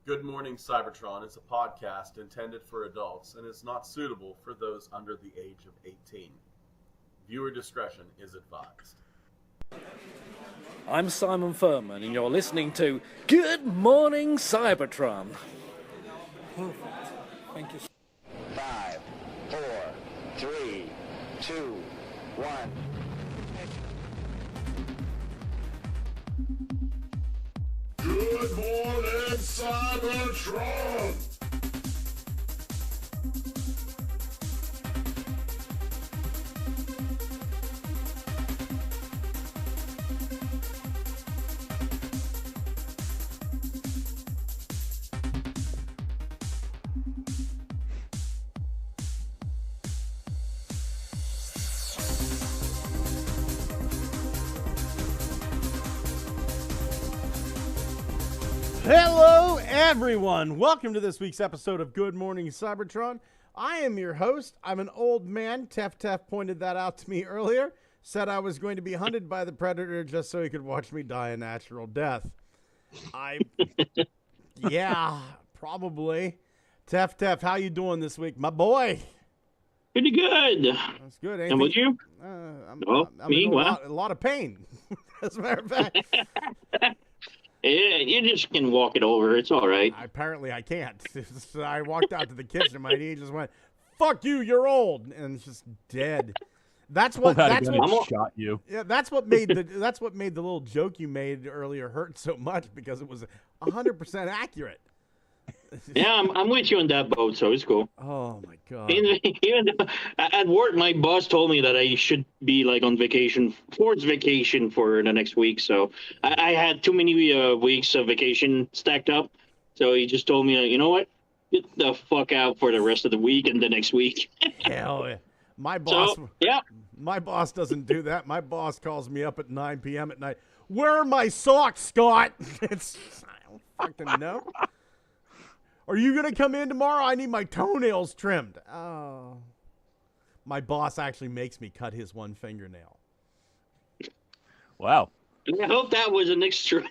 Good Morning Cybertron is a podcast intended for adults and is not suitable for those under the age of 18. Viewer discretion is advised. I'm Simon Furman, and you're listening to Good Morning Cybertron. Perfect. Thank you. 5, 4, 3, 2, 1. Good morning, Cybertron! Hello, everyone. Welcome to this week's episode of Good Morning Cybertron. I am your host. I'm an old man. Tef pointed that out to me earlier. Said I was going to be hunted by the predator just so he could watch me die a natural death. Yeah, probably. Tef, how you doing this week, my boy? Pretty good. That's good. And with you? I'm me? in Wow. a lot of pain, as a matter of fact. Yeah, you just can walk it over. It's all right. Apparently, I can't. So I walked out to the kitchen, and my knee just went, "Fuck you, you're old," and it's just dead. That's what shot you. Yeah, that's what made the little joke you made earlier hurt so much, because it was 100% accurate. Yeah, I'm with you on that boat, so it's cool. Oh my god! Even at work, my boss told me that I should be like on vacation, forced vacation for the next week. So I had too many weeks of vacation stacked up. So he just told me, you know what, get the fuck out for the rest of the week and the next week. Hell yeah. My boss. So, yeah. My boss doesn't do that. My boss calls me up at 9 p.m. at night. Where are my socks, Scott? I don't fucking know. Are you going to come in tomorrow? I need my toenails trimmed. Oh. My boss actually makes me cut his one fingernail. Wow. I hope that was an extra.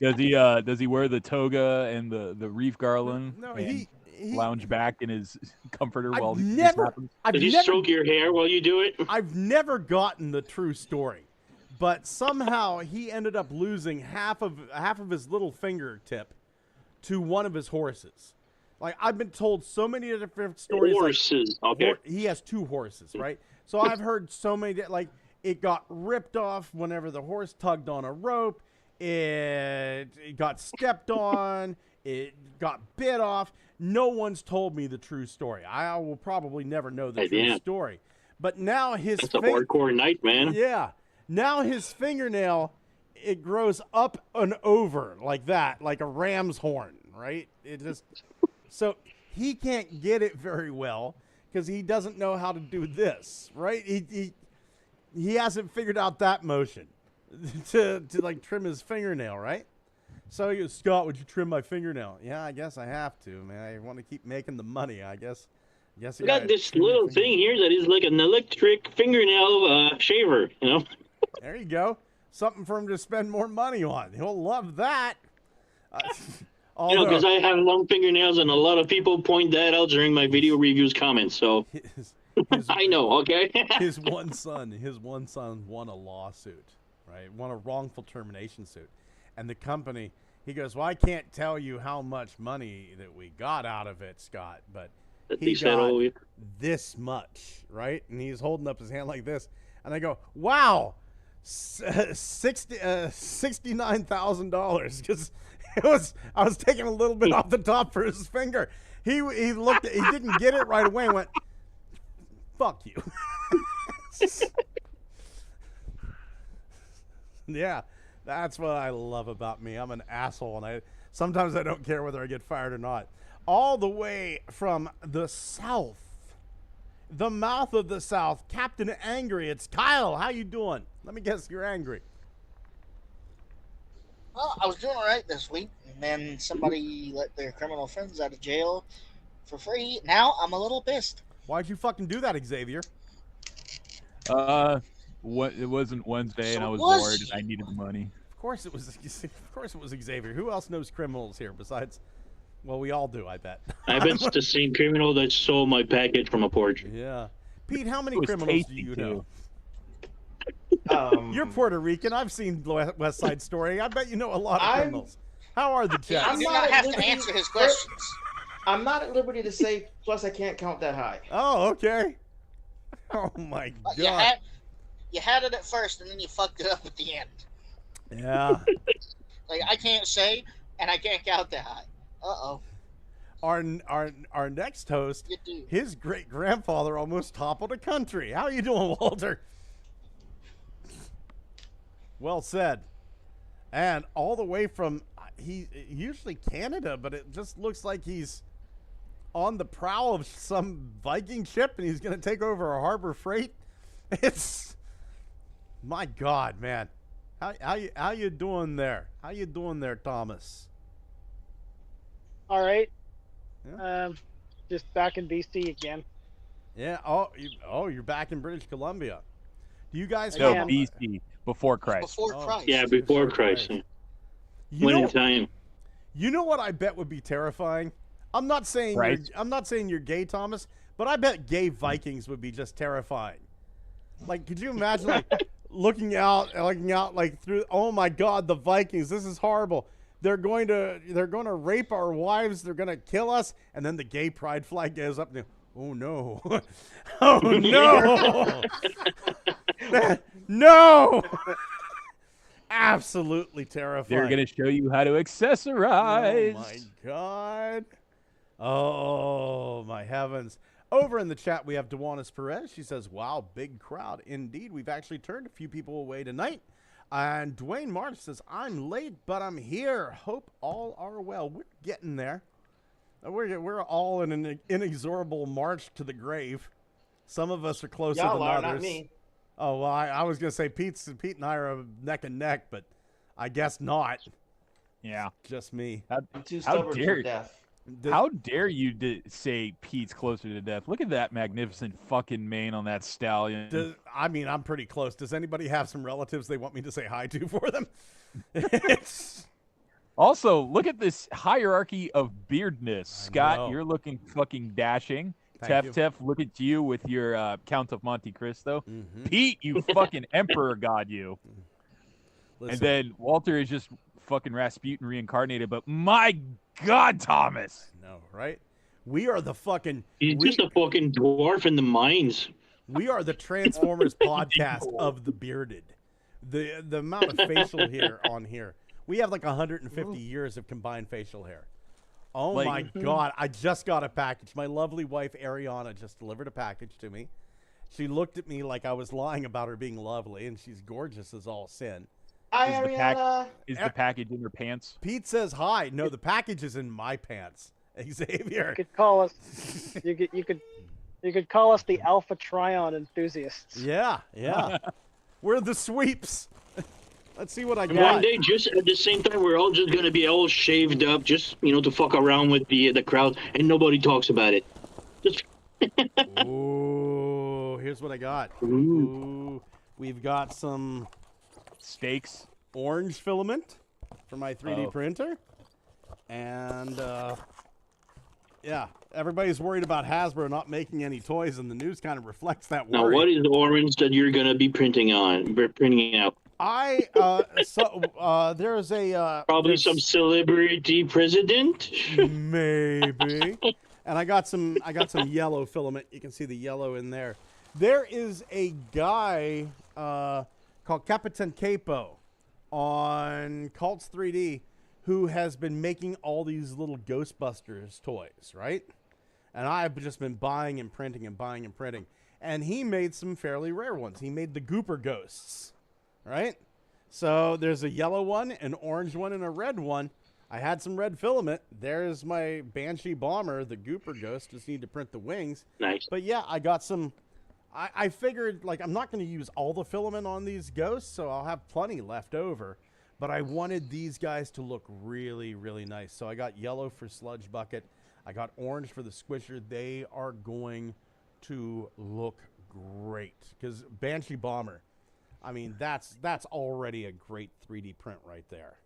Does he wear the toga and the reef garland? No, and he lounge back in his comforter I've while never, Did you stroke your hair while you do it? I've never gotten the true story, but somehow he ended up losing half of his little fingertip to one of his horses. Like, I've been told so many different stories. Horses, like, okay. He has two horses, right? So I've heard so many, like, it got ripped off whenever the horse tugged on a rope. It got stepped on. It got bit off. No one's told me the true story. I will probably never know the true story. But now That's a hardcore night, man. Yeah. Now his fingernail, it grows up and over like that, like a ram's horn, right? It just so he can't get it very well because he doesn't know how to do this, right? He hasn't figured out that motion to like trim his fingernail, right? So he goes, Scott, would you trim my fingernail? Yeah, I guess I have to, man. I want to keep making the money, I guess. I got this little thing here that is like an electric fingernail shaver, you know? There you go. Something for him to spend more money on. He'll love that. Because I have long fingernails, and a lot of people point that out during my video reviews comments. So I know, okay. his one son won a lawsuit, right? Won a wrongful termination suit, and the company. He goes, well, I can't tell you how much money that we got out of it, Scott, but he got this much, right? And he's holding up his hand like this, and I go, wow. $69,000 because I was taking a little bit off the top for his finger. He looked he didn't get it right away and went, fuck you. Yeah, that's what I love about me. I'm an asshole, and sometimes I don't care whether I get fired or not. All the way from the South, the mouth of the South, Captain Angry. It's Kyle. How you doing? Let me guess, you're angry. Well, I was doing all right this week, and then somebody let their criminal friends out of jail for free. Now I'm a little pissed. Why'd you fucking do that, Xavier? It wasn't Wednesday, and I was bored, and I needed the money. Of course it was Xavier. Who else knows criminals here besides Well, we all do, I bet. I bet it's the same criminal that stole my package from a porch. Yeah. Pete, how many It was criminals do tasty, you too. know? You're Puerto Rican. I've seen West Side Story. I bet you know a lot of criminals. How are the You Jets? do not not at have to liberty- answer his questions. I'm not at liberty to say. Plus, I can't count that high. Oh, okay. Oh my You God. had it at first, and then you fucked it up at the end. Yeah. Like, I can't say, and I can't count that high. Uh-oh. Our next host, You do. his great grandfather almost toppled a country. How you doing, Walter? Well said. And all the way from usually Canada, but it just looks like he's on the prow of some Viking ship, and he's going to take over a Harbor Freight. It's my God, man. How you doing there? How you doing there, Thomas? All right. Yeah. Just back in BC again. Yeah. You're back in British Columbia. Do you guys No, have BC, before Christ. Before Christ. Yeah, before Christ. You When know, in time. you know what I bet would be terrifying? I'm not saying you're gay, Thomas, but I bet gay Vikings would be just terrifying. Like, could you imagine like looking out like through? Oh my God, the Vikings! This is horrible. They're going to rape our wives. They're going to kill us, and then the gay pride flag goes up. And oh no! Oh no! No! Absolutely terrifying. They're going to show you how to accessorize. Oh my God. Oh my heavens. Over in the chat, we have Dewanis Perez. She says, wow, big crowd. Indeed, we've actually turned a few people away tonight. And Dwayne Marsh says, I'm late, but I'm here. Hope all are well. We're getting there. We're all in an inexorable march to the grave. Some of us are closer Y'all than are, others. not me. Oh, well, I was going to say Pete and I are neck and neck, but I guess not. Yeah. Just me. I'm too stubborn for death. How dare you say Pete's closer to death? Look at that magnificent fucking mane on that stallion. I mean, I'm pretty close. Does anybody have some relatives they want me to say hi to for them? Also, look at this hierarchy of beardness. Scott, know. you're looking fucking dashing. Thank you. Tef, look at you with your Count of Monte Cristo. Mm-hmm. Pete, you fucking emperor god, you. Listen, And then Walter is just fucking Rasputin reincarnated. But my God, Thomas. no, right? We are the fucking. He's just a fucking dwarf in the mines. We are the Transformers podcast of the bearded. The amount of facial hair on here. We have like 150 years of combined facial hair. Oh my God. I just got a package. My lovely wife, Ariana, just delivered a package to me. She looked at me like I was lying about her being lovely, and she's gorgeous as all sin. Hi, Is the Ariana. Is the package in your pants? Pete says hi. No, the package is in my pants. Xavier. You could call us. You could call us the Alpha Trion enthusiasts. Yeah. We're the sweeps. Let's see what I And got. one day, just at the same time, we're all just gonna be all shaved up, just to fuck around with the crowd, and nobody talks about it. Just Ooh, here's what I got. Ooh, we've got some Steaks. orange filament for my 3D Oh. printer. And, yeah, everybody's worried about Hasbro not making any toys, and the news kind of reflects that now, worry. what is the orange that you're gonna be printing out? There's a... Probably there's- some celebrity president. Maybe. And I got some yellow filament. You can see the yellow in there. There is a guy called Capitan Capo on Cults 3D who has been making all these little Ghostbusters toys, right? And I've just been buying and printing and buying and printing. And he made some fairly rare ones. He made the Gooper Ghosts, right? So there's a yellow one, an orange one, and a red one. I had some red filament. There's my Banshee Bomber, the Gooper Ghost. Just need to print the wings. Nice. But yeah, I got some. I figured, like, I'm not going to use all the filament on these ghosts, so I'll have plenty left over. But I wanted these guys to look really, really nice. So I got yellow for Sludge Bucket. I got orange for the Squisher. They are going to look great. Because Banshee Bomber, I mean, that's already a great 3D print right there.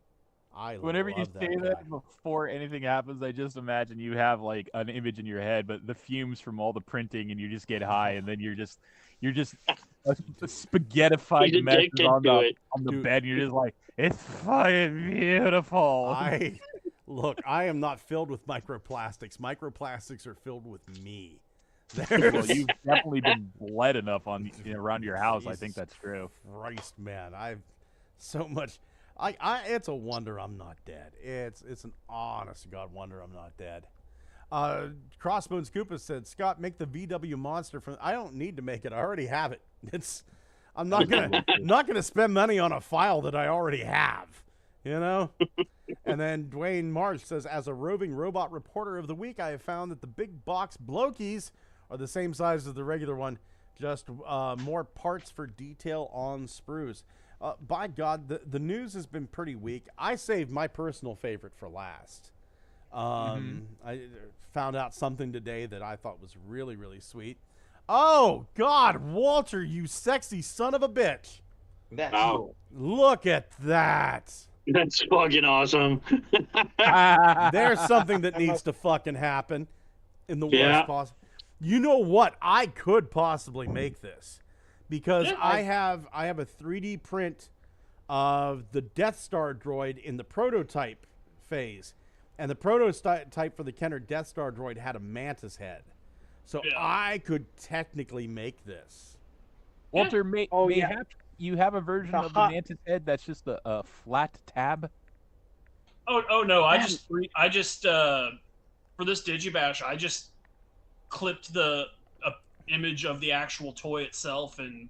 Whenever you love say guy. that before anything happens, I just imagine you have like an image in your head, but the fumes from all the printing, and you just get high, and then you're just a spaghettified He's mess addicted on to it. the Dude. bed, and you're just like, it's fucking beautiful. Look, I am not filled with microplastics. Microplastics are filled with me. Well, you've definitely been bled enough on around your house. I think that's true. Christ, man, I've so much. It's a wonder I'm not dead. It's an honest to God wonder I'm not dead. Crossbones Koopa said, Scott, make the VW monster from. I don't need to make it. I already have it. I'm not gonna spend money on a file that I already have. You know. And then Dwayne Marsh says, as a roving robot reporter of the week, I have found that the big box blokies are the same size as the regular one, just more parts for detail on sprues. By God, the news has been pretty weak. I saved my personal favorite for last. I found out something today that I thought was really, really sweet. Oh, God, Walter, you sexy son of a bitch. That's Wow. Look at that. That's fucking awesome. There's something that needs to fucking happen in the worst possible. You know what? I could possibly make this because I have a 3D print of the Death Star droid in the prototype phase, and the prototype for the Kenner Death Star droid had a mantis head, so I could technically make this. Walter, you have a version of the mantis head that's just a flat tab? Oh no! I just for this Digibash, I just clipped the image of the actual toy itself and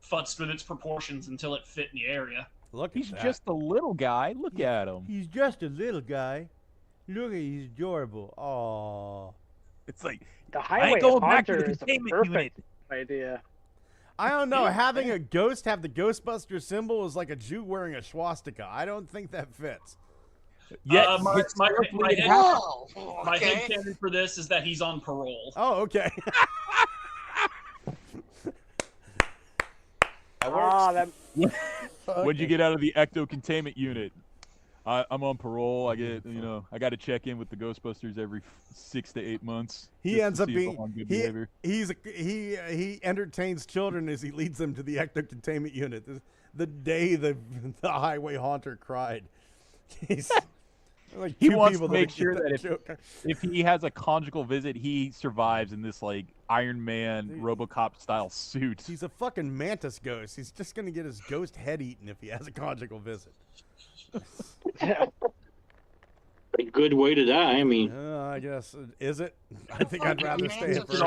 futzed with its proportions until it fit in the area. Look, he's just a little guy. Look at him. He's just a little guy. Look at he's adorable. Aww. It's like the highway hunter is a perfect idea. I don't know. Having a ghost have the Ghostbuster symbol is like a Jew wearing a swastika. I don't think that fits. Yeah, my headcanon for this is that he's on parole. Oh, okay. What'd you get out of the ecto containment unit? I'm on parole. I get, I got to check in with the Ghostbusters every 6 to 8 months. He ends up being on good behavior. He entertains children as he leads them to the ecto containment unit. The day the highway haunter cried. He wants to make sure that if he has a conjugal visit, he survives in this like Iron Man, RoboCop style suit. He's a fucking mantis ghost. He's just gonna get his ghost head eaten if he has a conjugal visit. A good way to die. I mean, I guess is it? I think I'd rather stay at first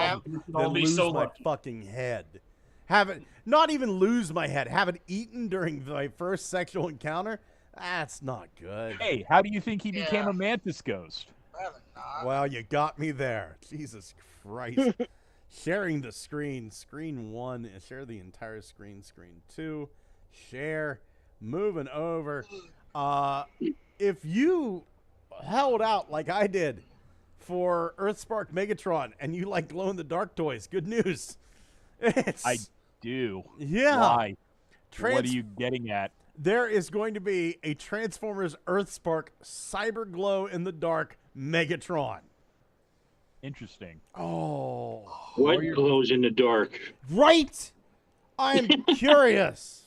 than lose my fucking head. Have it not even lose my head. Have it eaten during my first sexual encounter. That's not good. Hey, how do you think he became a mantis ghost? Well, you got me there. Jesus Christ. Sharing the screen. Screen 1. Share the entire screen. Screen 2. Share. Moving over. If you held out like I did for Earthspark Megatron and you like glow-in-the-dark toys, good news. I do. Yeah. Why? What are you getting at? There is going to be a Transformers Earthspark Cyber Glow in the Dark Megatron. Interesting. Oh. What glows in the dark? Right? I'm curious.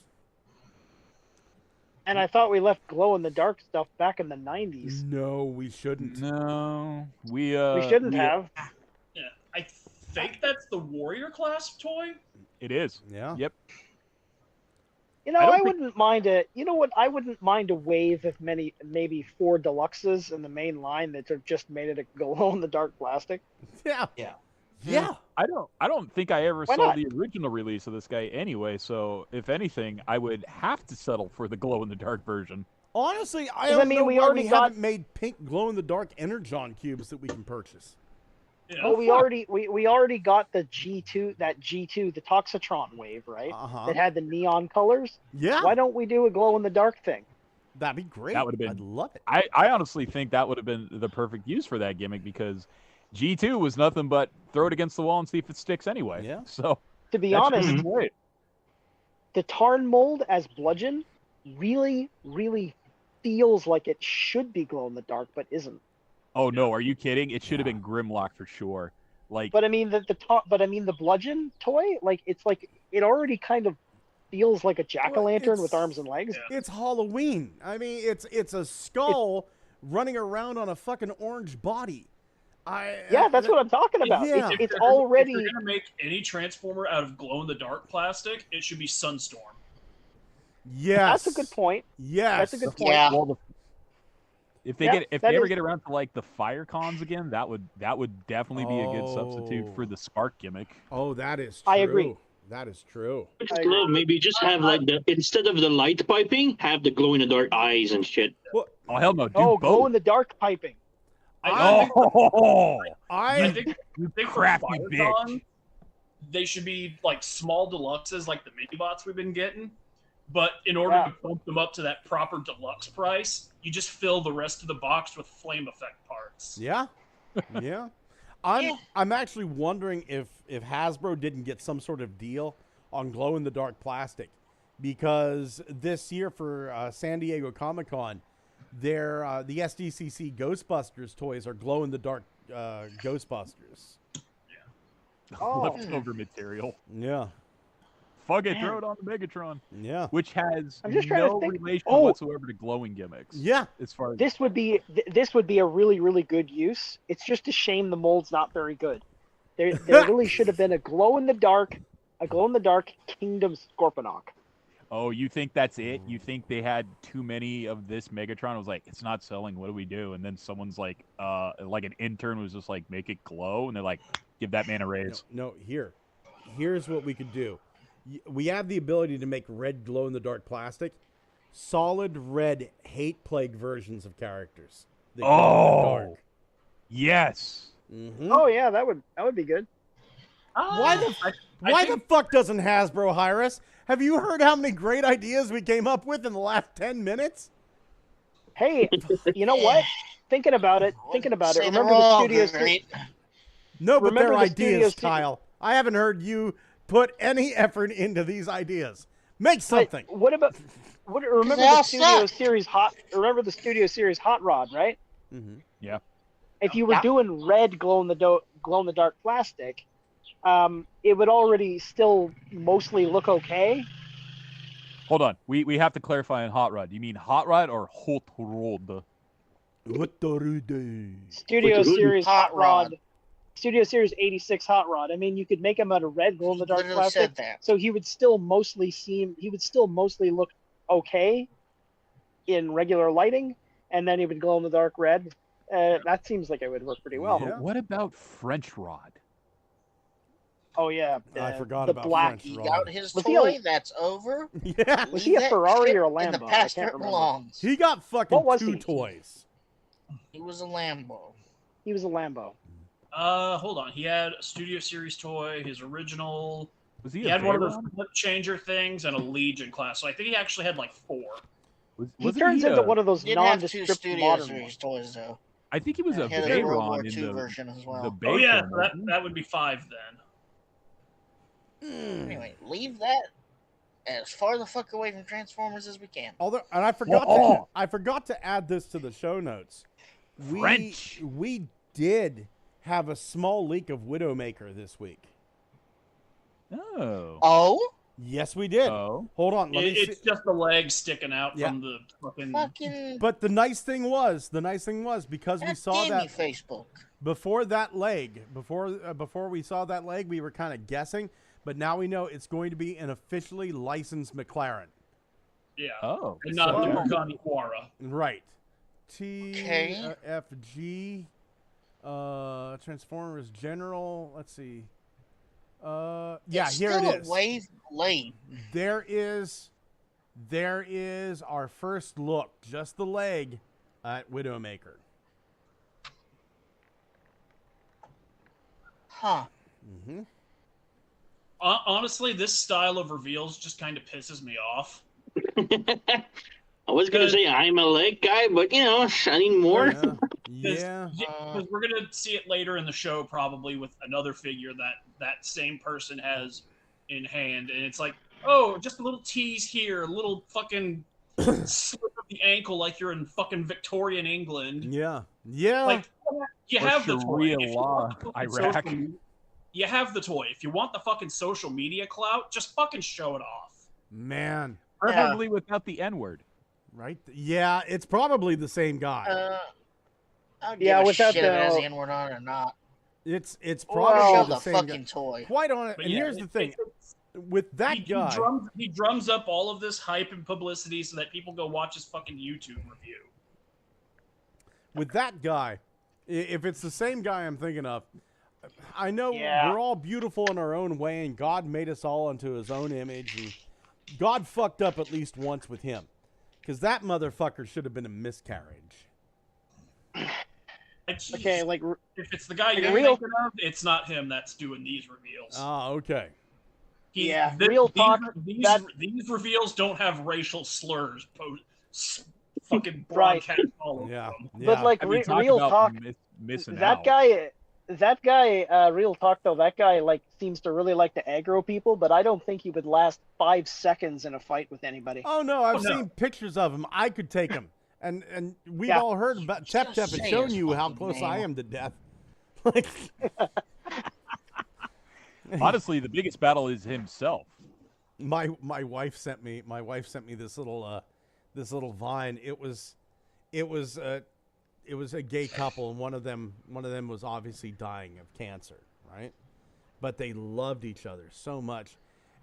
And I thought we left glow-in-the-dark stuff back in the 90s. No, we shouldn't. No. We shouldn't have. Yeah, I think that's the Warrior class toy. It is. Yeah. Yep. You know, I wouldn't mind a. You know what? I wouldn't mind a wave of maybe 4 deluxes in the main line that are just made out of glow-in-the-dark plastic. Yeah. Yeah. Yeah. I don't think I ever Why saw not? the original release of this guy anyway. So if anything, I would have to settle for the glow in the dark version. Honestly, I don't know we why already we got haven't made pink glow-in-the-dark Energon cubes that we can purchase. Yeah. Well, we already got the G2, the Toxitron wave, right? That had the neon colors. Yeah. Why don't we do a glow-in-the-dark thing? That'd be great. That would have been. I'd love it. I honestly think that would have been the perfect use for that gimmick because G2 was nothing but throw it against the wall and see if it sticks anyway. Yeah. So To be that should honest, be great. the Tarn mold as Bludgeon really, really feels like it should be glow in the dark, but isn't. Oh no, are you kidding? It should have been Grimlock for sure. Like, But I mean the bludgeon toy, like it's like it already kind of feels like a jack-o'-lantern with arms and legs. It's Halloween. I mean, it's a skull running around on a fucking orange body. That's what I'm talking about. Yeah. It's already. If you're gonna make any transformer out of glow-in-the-dark plastic, it should be Sunstorm. Yes, That's a good point. Yes, That's a good point. Yeah. well, if they ever get around to like the fire cons again, that would definitely be a good substitute for the spark gimmick. Oh, that is true. I agree. That is true. Just glow, maybe just have like instead of the light piping, have the glow in the dark eyes and shit. Oh hell no! Glow in the dark piping. I think you for crafty Firecon, they should be like small deluxes, like the mini bots we've been getting. But in order to bump them up to that proper deluxe price, you just fill the rest of the box with flame effect parts. Yeah, yeah. I'm actually wondering if Hasbro didn't get some sort of deal on glow in the dark plastic, because this year for San Diego Comic-Con, the SDCC Ghostbusters toys are glow in the dark Ghostbusters. Leftover material. Yeah. Fuck it, throw it on the Megatron. Yeah. Which has I'm just trying to no think. relation whatsoever to glowing gimmicks. Yeah. As far as This would be a really, really good use. It's just a shame the mold's not very good. There really should have been a glow in the dark Kingdom Scorponok. Oh, you think that's it? You think they had too many of this Megatron? It was like, it's not selling. What do we do? And then someone's like an intern was just like, make it glow, and they're like, give that man a raise. No, here's what we could do. We have the ability to make red glow in the dark plastic, solid red hate plague versions of characters. that glow in the dark. Yes. Mm-hmm. Oh yeah, that would be good. Why the fuck doesn't Hasbro hire us? Have you heard how many great ideas we came up with in the last 10 minutes? Hey, you know what? Thinking about it. Say Remember they're all the studios? great. No, but Remember they're the ideas, studios- Kyle. I haven't heard you put any effort into these ideas. Make something. Remember They all the Studio suck. Series Hot? Remember the Studio Series Hot Rod, right? Mm-hmm. Yeah. If you were doing red glow in the dark plastic, it would already still mostly look okay. Hold on. We have to clarify on Hot Rod. You mean Hot Rod or Hot Rod? Studio Series Hot Hot Rod. Studio Series 86 Hot Rod. I mean, you could make him out of red glow in the dark Literally plastic, said that. so he would still mostly look okay in regular lighting, and then he would glow in the dark red. That seems like it would work pretty well. Yeah. What about French Rod? Oh yeah, I forgot the about black. French He Rod. got his Was he toy. like- That's over. Yeah. Was Leave he a that Ferrari shit or a in the Lambo? I past can't where it remember. belongs. He got fucking What was two he? toys. He was a Lambo. He was a Lambo. Hold on. He had a Studio Series toy, his original. Was he He a had one of those Veyron? flip changer things and a Legion class. So I think he actually had like 4. He turns into one of those Did have two nondescript Studio modern Series ones. toys though. I think he was a He had a World War Veyron II in version as well. the Oh yeah, Bayfront, so wasn't he? that would be 5 then. Anyway, leave that as far the fuck away from Transformers as we can. Although, and I forgot to add this to the show notes. French. We did have a small leak of Widowmaker this week. Oh. Oh? Yes, we did. Oh. Hold on, let me see. It's just the legs sticking out Yeah. from the fucking. Fucking But the nice thing was because we God saw damn that you, Facebook. before we saw that leg, we were kind of guessing, but now we know it's going to be an officially licensed McLaren. Yeah. Oh. And not So- the Morgani Quara. Right. Okay. TFG Transformers General. Let's see. Yeah, It's here still it is. A wave late. There is our first look, just the leg at Widowmaker. Huh. Mm-hmm. Honestly, this style of reveals just kind of pisses me off. I was gonna say I'm a leg guy, but you know, I need more. Yeah. Because we're gonna see it later in the show, probably with another figure that same person has in hand, and it's like, oh, just a little tease here, a little fucking slip of the ankle like you're in fucking Victorian England. Yeah. Yeah. Like, you have the toy. Sharia If you law, want the fucking Iraq. you have the toy. If you want the fucking social media clout, just fucking show it off. Man. Preferably without the N-word. Right? Yeah, it's probably the same guy. I don't Yeah, give a without shit if it has the- the N-word on it or not. It's Well, probably show the the same fucking guy. toy. Quite honest. But And yeah, here's the thing. With that guy, he drums up all of this hype and publicity so that people go watch his fucking YouTube review. with that guy, if it's the same guy I'm thinking of, I know Yeah. we're all beautiful in our own way, and God made us all into His own image, and God fucked up at least once with him, because that motherfucker should have been a miscarriage. Okay, like if it's the guy like you're real- thinking of, it's not him that's doing these reveals. Ah, okay. Yeah, real talk, These reveals don't have racial slurs. Fucking Right. broadcast all over Yeah. them. But like real talk, missing that out. guy, real talk though, that guy like seems to really like to aggro people, but I don't think he would last 5 seconds in a fight with anybody. Oh no, I've seen pictures of him. I could take him, and we've all heard about Tep Tep and say shown his you how fucking close I name. am to death. Like, Honestly, the biggest battle is himself. my wife sent me this little Vine. It was a gay couple, and one of them was obviously dying of cancer, right? But they loved each other so much,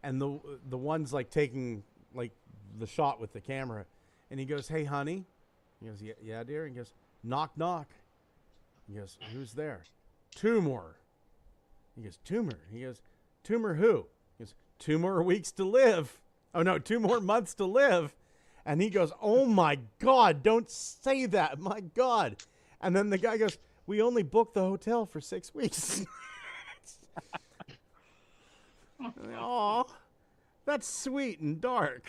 and the one's like taking like the shot with the camera, and he goes, "Hey, honey," he goes, "Yeah, dear," and he goes, "Knock, knock." He goes, "Who's there?" "Tumor." He goes, "Tumor." He goes, "Tumor who?" He goes, "2 more weeks to live." Oh no, 2 more months to live. And he goes, "Oh my God, don't say that, my God." And then the guy goes, "We only booked the hotel for 6 weeks." Aw, that's sweet and dark.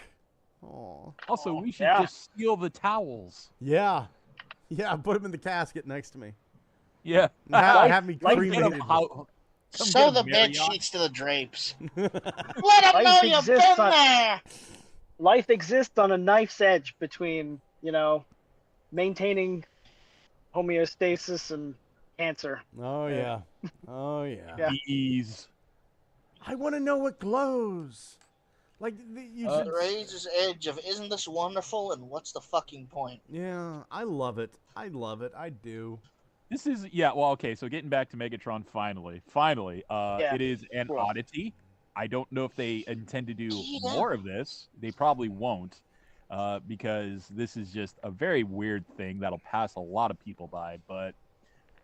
Aw. Also, we should Yeah. just steal the towels. Yeah, put him in the casket next to me. Yeah. Have me Life- cremated. Sew the bed Marriott. sheets to the drapes. Let them know you've been exists on- there. Life exists on a knife's edge between, maintaining homeostasis and cancer. Oh yeah, oh yeah. Yeah. Ease. I want to know what glows. Like you should. The razor's edge of isn't this wonderful and what's the fucking point? Yeah, I love it. I love it. I do. This is okay, so getting back to Megatron finally, it is an Cool. oddity. I don't know if they intend to do more of this. They probably won't, because this is just a very weird thing that'll pass a lot of people by. But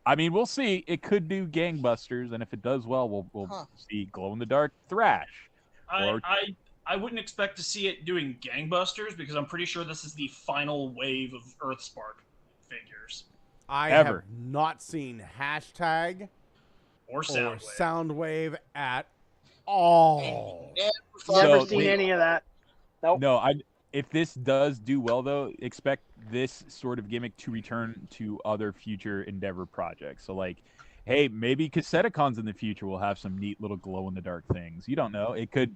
I mean, we'll see. It could do gangbusters, and if it does well, we'll see glow in the dark thrash. I wouldn't expect to see it doing gangbusters because I'm pretty sure this is the final wave of Earthspark figures. I Ever. have not seen hashtag Or Soundwave. Soundwave at all. Never So seen they- any of that. Nope. No, if this does do well, though, expect this sort of gimmick to return to other future Endeavor projects. So, like, hey, maybe Cassetticons in the future will have some neat little glow-in-the-dark things. You don't know. It could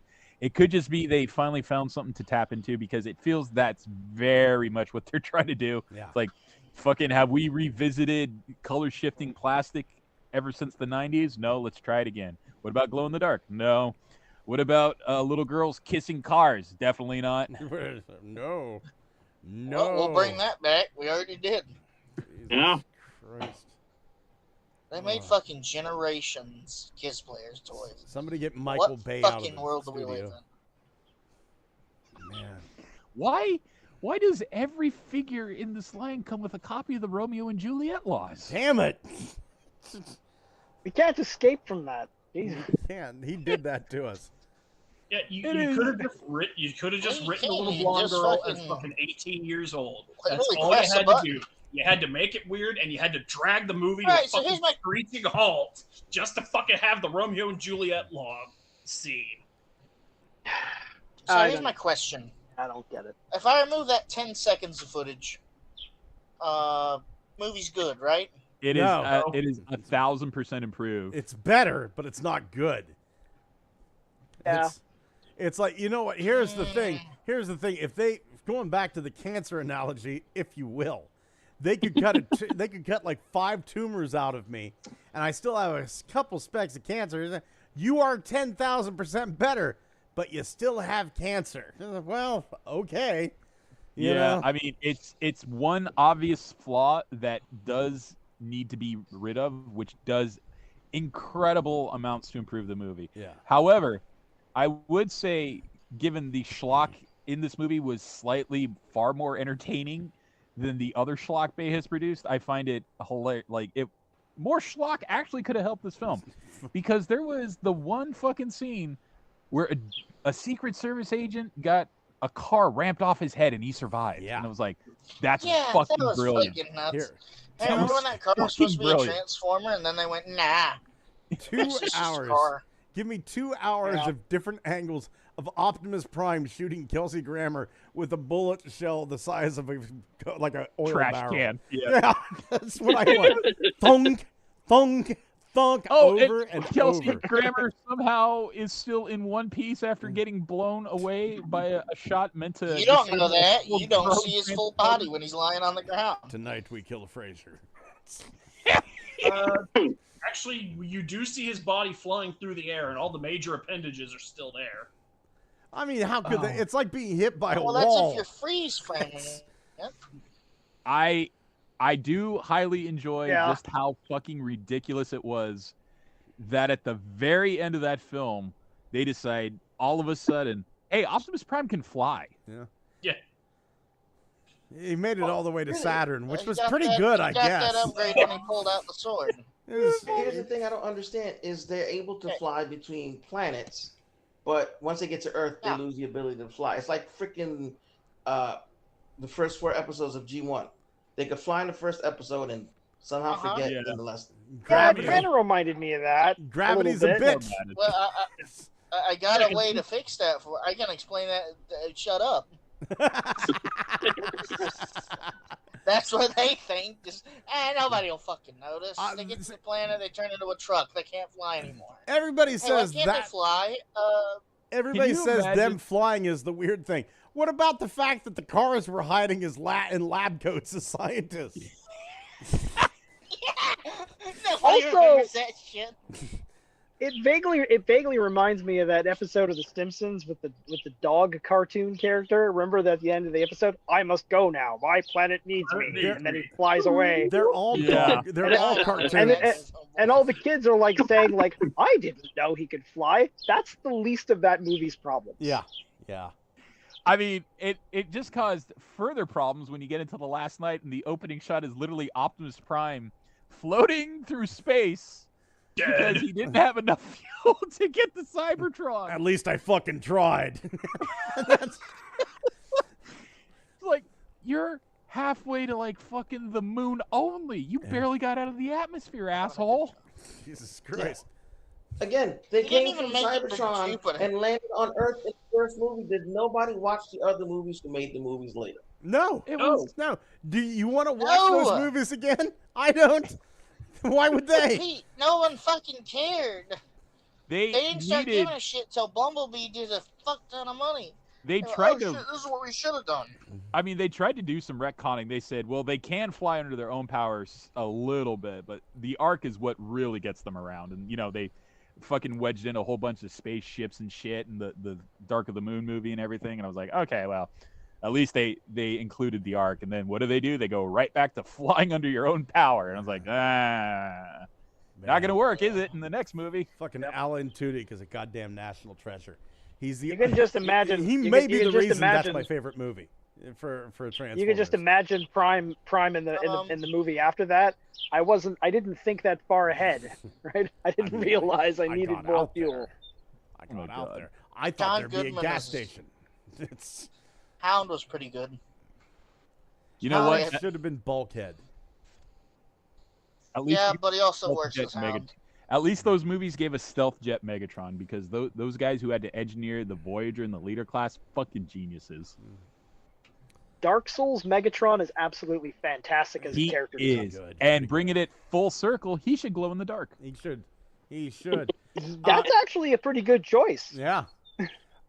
just be they finally found something to tap into, because it feels that's very much what they're trying to do. Yeah. It's like, fucking, have we revisited color-shifting plastic ever since the 90s? No, let's try it again. What about glow-in-the-dark? No. What about little girls kissing cars? Definitely not. No. Well, we'll bring that back. We already did. Yeah. Christ. They made fucking Generations Kiss Players toys. Somebody get Michael What Bay out of fucking the world do we live studio. in? Man. Why does every figure in this line come with a copy of the Romeo and Juliet laws? Damn it. We can't escape from that. Jesus. Man, he did that to us. Yeah, you could have just written a little You blonde just girl as fucking- fucking 18 years old. Literally That's all you press a had to button. do. You had to make it weird, and you had to drag the movie to Right, a so fucking here's my- screeching halt just to fucking have the Romeo and Juliet log scene. So I here's don't- my question. I don't get it. If I remove that 10 seconds of footage, movie's good, right? It No. is 1,000% improved. It's better, but it's not good. Yeah. It's like, you know what? Here's the thing. If they going back to the cancer analogy, if you will, they could cut they could cut like 5 tumors out of me, and I still have a couple specks of cancer. You are 10,000% better, but you still have cancer. Well, okay. You know? I mean, it's one obvious flaw that does need to be rid of, which does incredible amounts to improve the movie. Yeah. However, I would say, given the schlock in this movie was slightly far more entertaining than the other schlock Bay has produced, I find it hilarious. Like, more schlock actually could have helped this film, because there was the one fucking scene where a Secret Service agent got a car ramped off his head and he survived. Yeah. And I was like, that's fucking that was brilliant. Fucking nuts. Here. Hey, remember when that car was supposed to be a transformer, and then they went, nah. 2 hours. Give me 2 hours of different angles of Optimus Prime shooting Kelsey Grammer with a bullet shell the size of like an oil trash barrel. can. Yeah, that's what I want. Thunk, thunk, thunk, over and Kelsey over. Grammer somehow is still in one piece after getting blown away by a shot meant to... You don't know that. You don't see his full body when he's lying on the ground. Tonight we kill a Fraser. Actually, you do see his body flying through the air, and all the major appendages are still there. I mean, how could they? It's like being hit by a wall. Well, that's if you're freeze framing. Yep. I do highly enjoy just how fucking ridiculous it was that at the very end of that film, they decide all of a sudden, hey, Optimus Prime can fly. Yeah. Yeah. He made it all the way to Saturn, which was pretty that, good, I guess. He got that upgrade when he pulled out the sword. Here's the thing I don't understand is they're able to fly between planets, but once they get to Earth, they lose the ability to fly. It's like freaking the first 4 episodes of G1. They could fly in the first episode and somehow forget in the last. Gravity kind of reminded me of that. Gravity's a bitch. Well, I got a way to fix that. I can explain that. Shut up. That's what they think. Just, nobody will fucking notice. They get to the planet, they turn into a truck. They can't fly anymore. Everybody says why can't they fly? Everybody says them flying is the weird thing. What about the fact that the cars were hiding in lab coats as scientists? Nobody remembers that shit. It vaguely reminds me of that episode of The Simpsons with the dog cartoon character. Remember that at the end of the episode, I must go now. My planet needs me, and then he flies away. They're all they're all cartoons. And all the kids are like saying like, I didn't know he could fly. That's the least of that movie's problems. Yeah. I mean, it just caused further problems when you get into the last night, and the opening shot is literally Optimus Prime floating through space because he didn't have enough fuel to get the Cybertron. At least I fucking tried. It's like, you're halfway to like fucking the moon only. You barely got out of the atmosphere, asshole. Jesus Christ. Again, they came from Cybertron and landed on Earth in the first movie. Did nobody watch the other movies who made the movies later? No. No. Do you want to watch those movies again? I don't. Why would they? Pete, no one fucking cared. They didn't start giving a shit till Bumblebee did a fuck ton of money. They tried to. Shit, this is what we should have done. I mean, they tried to do some retconning. They said, well, they can fly under their own powers a little bit, but the Ark is what really gets them around. And, you know, they fucking wedged in a whole bunch of spaceships and shit and the Dark of the Moon movie and everything. And I was like, okay, well, at least they included the Ark. And then what do? They go right back to flying under your own power. And I was like, not going to work, is it, in the next movie? Fucking Alan Tudyk is a goddamn national treasure. He's the. You can just imagine. He may be the reason that's my favorite movie for Transformers. You can just imagine Prime in the movie after that. I didn't think that far ahead, right? I didn't realize I needed more fuel. I got out there. I thought there'd be a gas station. Hound was pretty good. You know what? It should have been Bulkhead. But he also works as Hound. At least those movies gave us stealth jet Megatron, because those guys who had to engineer the Voyager and the Leader class, fucking geniuses. Dark Souls Megatron is absolutely fantastic as a character. He is, and bringing it full circle, he should glow in the dark. He should. That's actually a pretty good choice. Yeah.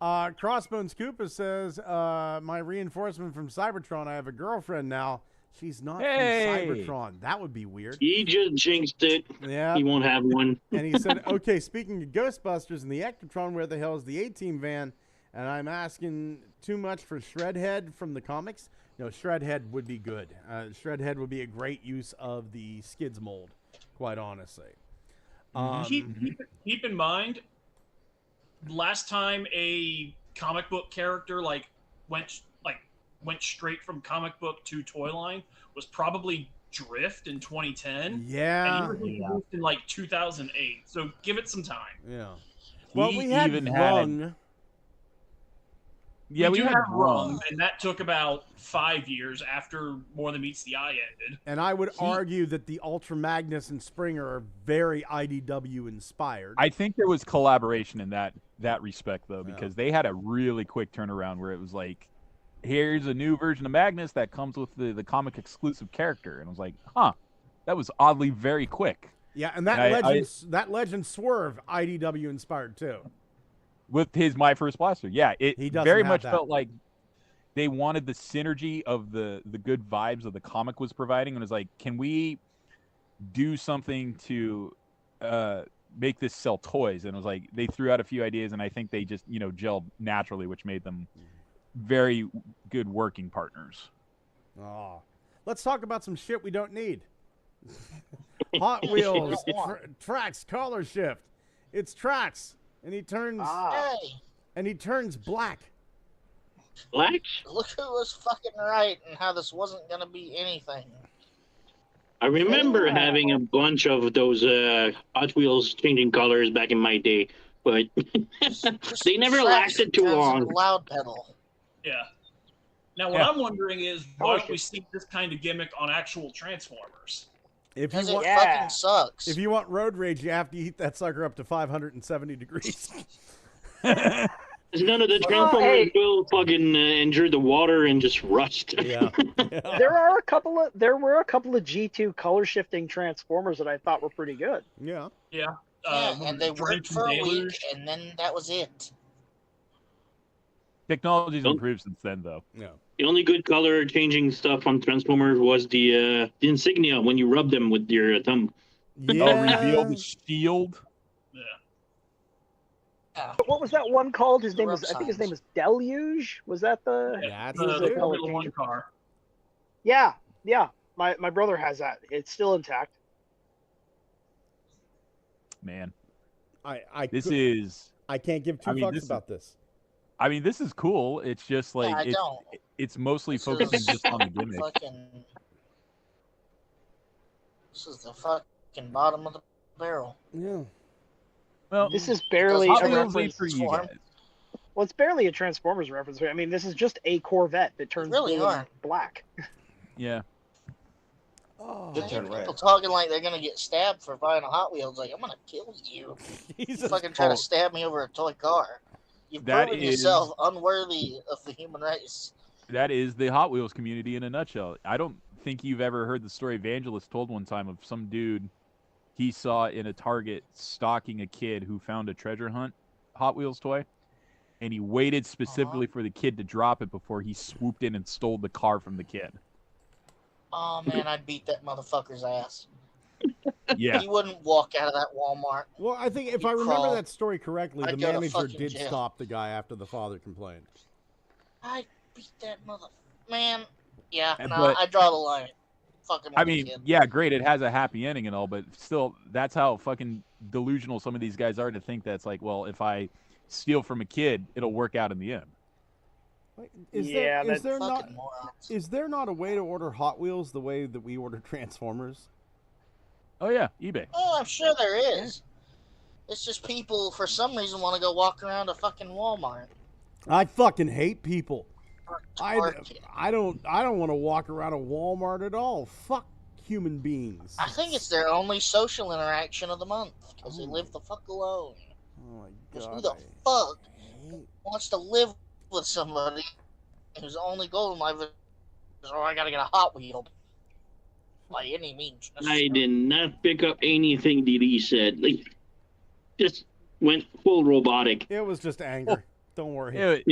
Crossbones Koopa says, my reinforcement from Cybertron, I have a girlfriend now. She's not from Cybertron. That would be weird. He just jinxed it. Yeah. He won't have one. And he said, okay, speaking of Ghostbusters and the Ectotron, where the hell is the A-Team van? And I'm asking too much for Shredhead from the comics. No, Shredhead would be good. Shredhead would be a great use of the Skids mold, quite honestly. Keep in mind, last time a comic book character went straight from comic book to toy line was probably Drift in 2010. Yeah. And he was introduced in 2008. So give it some time. Yeah. Well, we had Rung. Yeah, we had Rung, and that took about 5 years after More Than Meets the Eye ended. And I would argue that the Ultra Magnus and Springer are very IDW inspired. I think there was collaboration in that respect, though, because they had a really quick turnaround where it was like, here's a new version of Magnus that comes with the comic exclusive character. And I was like, huh, that was oddly very quick. Yeah, and that Legend Swerve IDW inspired too. With his My First Blaster. Yeah, he very much felt like they wanted the synergy of the good vibes of the comic was providing. And it was like, can we do something to make this sell toys? And it was like, they threw out a few ideas, and I think they just, gelled naturally, which made them very good working partners. Oh, let's talk about some shit we don't need. Hot Wheels, Trax color shift. It's Trax, and he turns black. Black? Look who was fucking right and how this wasn't gonna be anything. I remember having a bunch of those Hot Wheels changing colors back in my day, but they never lasted too long. Loud pedal. Yeah. Now, what I'm wondering is, why don't we see this kind of gimmick on actual Transformers? It fucking sucks. If you want road rage, you have to heat that sucker up to 570 degrees. None of the Transformers will fucking endure the water and just rust. Yeah. There were a couple of G2 color shifting Transformers that I thought were pretty good. Yeah. Yeah. And they worked for a week, and then that was it. Technology's improved since then, though. Yeah. The only good color changing stuff on Transformers was the insignia when you rub them with your thumb. Yeah. Reveal the shield. Yeah. What was that one called? I think his name was Deluge. Was that the? Yeah, that's the color one car. Yeah. My brother has that. It's still intact. Man, I can't give two fucks about this. I mean, this is cool. It's just like it's mostly focusing just on the gimmick. This is the fucking bottom of the barrel. Yeah. Well, this is barely a reference for you guys. Well, it's barely a Transformers reference. I mean, this is just a Corvette that turns blue and black. Yeah. Oh, people talking like they're gonna get stabbed for buying a Hot Wheels. Like, I'm gonna kill you. You fucking try to stab me over a toy car. You've proven yourself unworthy of the human race. That is the Hot Wheels community in a nutshell. I don't think you've ever heard the story Evangelist told one time of some dude he saw in a Target stalking a kid who found a treasure hunt Hot Wheels toy, and he waited specifically for the kid to drop it before he swooped in and stole the car from the kid. Oh man, I'd beat that motherfucker's ass. Yeah. He wouldn't walk out of that Walmart. Well, I think if I remember that story correctly, the manager did stop the guy after the father complained. I beat that man. Yeah, I draw the line. Fucking. I mean, yeah, great. It has a happy ending and all, but still, that's how fucking delusional some of these guys are to think that's like, well, if I steal from a kid, it'll work out in the end. Is there not a way to order Hot Wheels the way that we order Transformers? Oh yeah, eBay. Oh, I'm sure there is. It's just people for some reason want to go walk around a fucking Walmart. I fucking hate people. I don't want to walk around a Walmart at all. Fuck human beings. I think it's their only social interaction of the month because they live the fuck alone. Oh my god. Who the fuck wants to live with somebody whose only goal in life is, I gotta get a Hot Wheel by any means. I did not pick up anything that he said. Like, just went full robotic. It was just anger. Don't worry.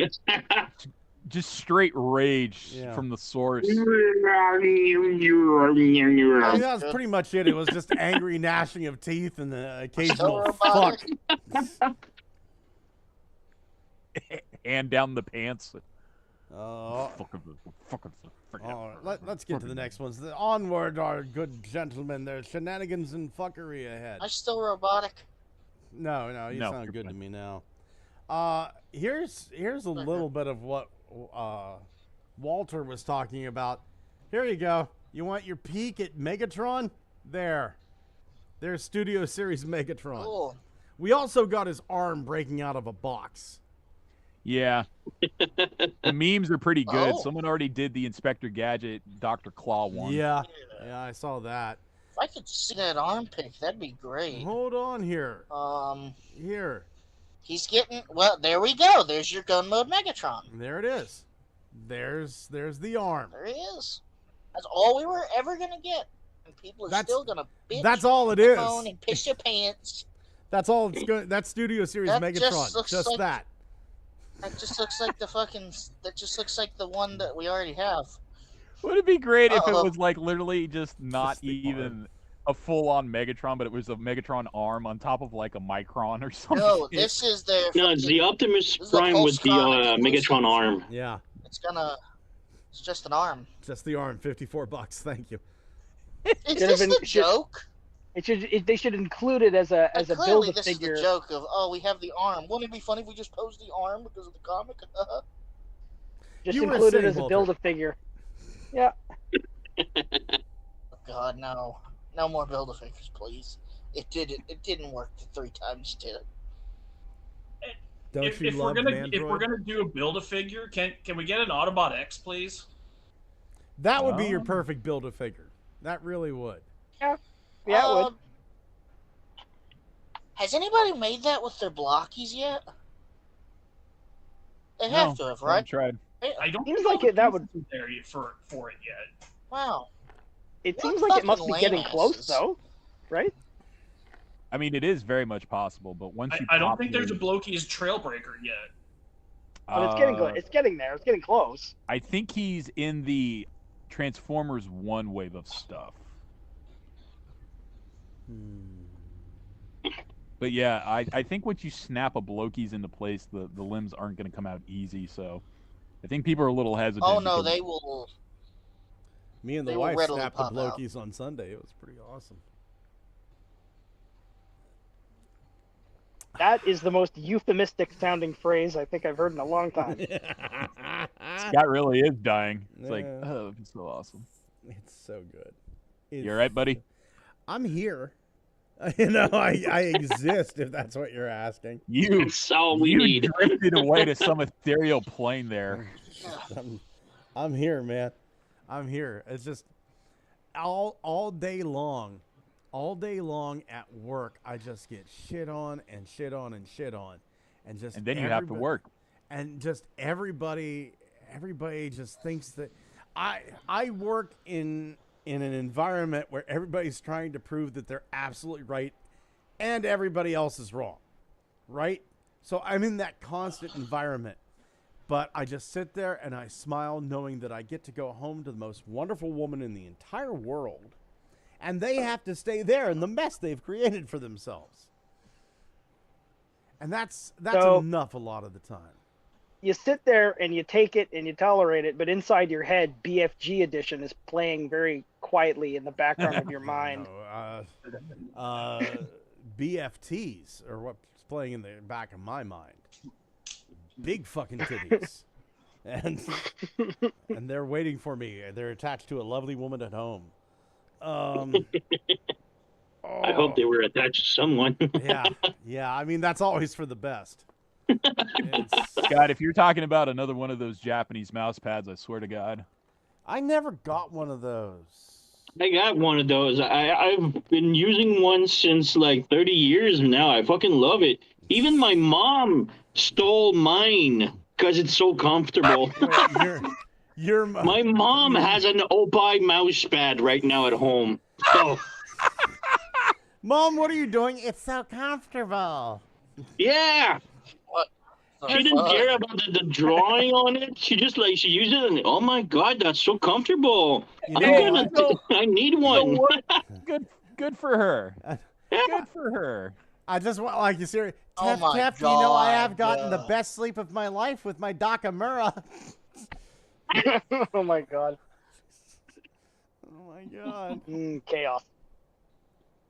Just straight rage from the source. I mean, that was pretty much it. It was just angry gnashing of teeth and the occasional fuck. Hand down the pants. Let's get to the next ones. Onward, our good gentlemen. There's shenanigans and fuckery ahead. Am I still robotic? No, you sound good to me now. Here's a little bit of what Walter was talking about. Here you go. You want your peek at Megatron? There's Studio Series Megatron. Cool. We also got his arm breaking out of a box. Yeah. The memes are pretty good. Oh. Someone already did the Inspector Gadget Dr. Claw one. Yeah, I saw that. If I could see that arm pick, that'd be great. Hold on here. Here. He's getting, well, there we go. There's your gun mode Megatron. There it is. There's the arm. There he is. That's all we were ever going to get. And people are still going to bitch. That's all it is. And piss your pants. That's all it's going. That's Studio Series Megatron. Just like, that. That just looks like the fucking, that just looks like the one that we already have. Would it be great if it was like literally just not even a full-on Megatron, but it was a Megatron arm on top of like a Micron or something? No, this is their. No, it's the Optimus Prime with the Megatron arm. Yeah. It's just an arm. Just the arm, $54. Thank you. Is this the joke? They should include it as a Clearly, build a figure. This is the joke of we have the arm. Wouldn't it be funny if we just posed the arm because of the comic? Just include it as a build a figure. Yeah. Oh, God, no. No more Build-A-Figures, please. It didn't work the 3 times it did. If we're gonna do a Build-A-Figure, can we get an Autobot X, please? That would be your perfect Build-A-Figure. That really would. Yeah, it would. Has anybody made that with their blockies yet? They have to have, right? I've tried. I don't Seems know like it. That would there for it yet. Wow. It seems like it must be getting close, though, right? I mean, it is very much possible, but once you I don't think there's a Blokey's Trailbreaker yet. But it's getting it's getting there. It's getting close. I think he's in the Transformers 1 wave of stuff. But yeah, I think once you snap a Blokey's into place, the limbs aren't going to come out easy. So I think people are a little hesitant. Oh no, they will. Me and the wife snapped the Blokey's on Sunday. It was pretty awesome. That is the most euphemistic sounding phrase I think I've heard in a long time. Scott really is dying. It's like, oh, it's so awesome. It's so good. You all right, buddy? I'm here. You know, I exist, if that's what you're asking. That's all we need. Drifted away to some ethereal plane there. I'm here, man. I'm here. It's just all day long at work, I just get shit on and shit on and shit on, and then you have to work, and just everybody just thinks that I work in an environment where everybody's trying to prove that they're absolutely right, and everybody else is wrong, right? So I'm in that constant environment. But I just sit there and I smile knowing that I get to go home to the most wonderful woman in the entire world. And they have to stay there in the mess they've created for themselves. And that's enough a lot of the time. You sit there and you take it and you tolerate it, but inside your head, BFG edition is playing very quietly in the background of your mind. BFTs are what's playing in the back of my mind. Big fucking titties, and they're waiting for me. They're attached to a lovely woman at home. I hope they were attached to someone. yeah. I mean, that's always for the best. God, if you're talking about another one of those Japanese mouse pads, I swear to God, I never got one of those. I got one of those. I've been using one since like 30 years now. I fucking love it. Even my mom stole mine because it's so comfortable. My mom has an Opie mouse pad right now at home. So. Mom, what are you doing? It's so comfortable. Yeah. What She didn't care about the drawing on it. She just she used it and oh my god, that's so comfortable. I need one. Good for her. Good for her. I just want like you serious. Oh my Tef, you know I have God, gotten the best sleep of my life with my Dakamura. Oh my god. Oh my god. Chaos.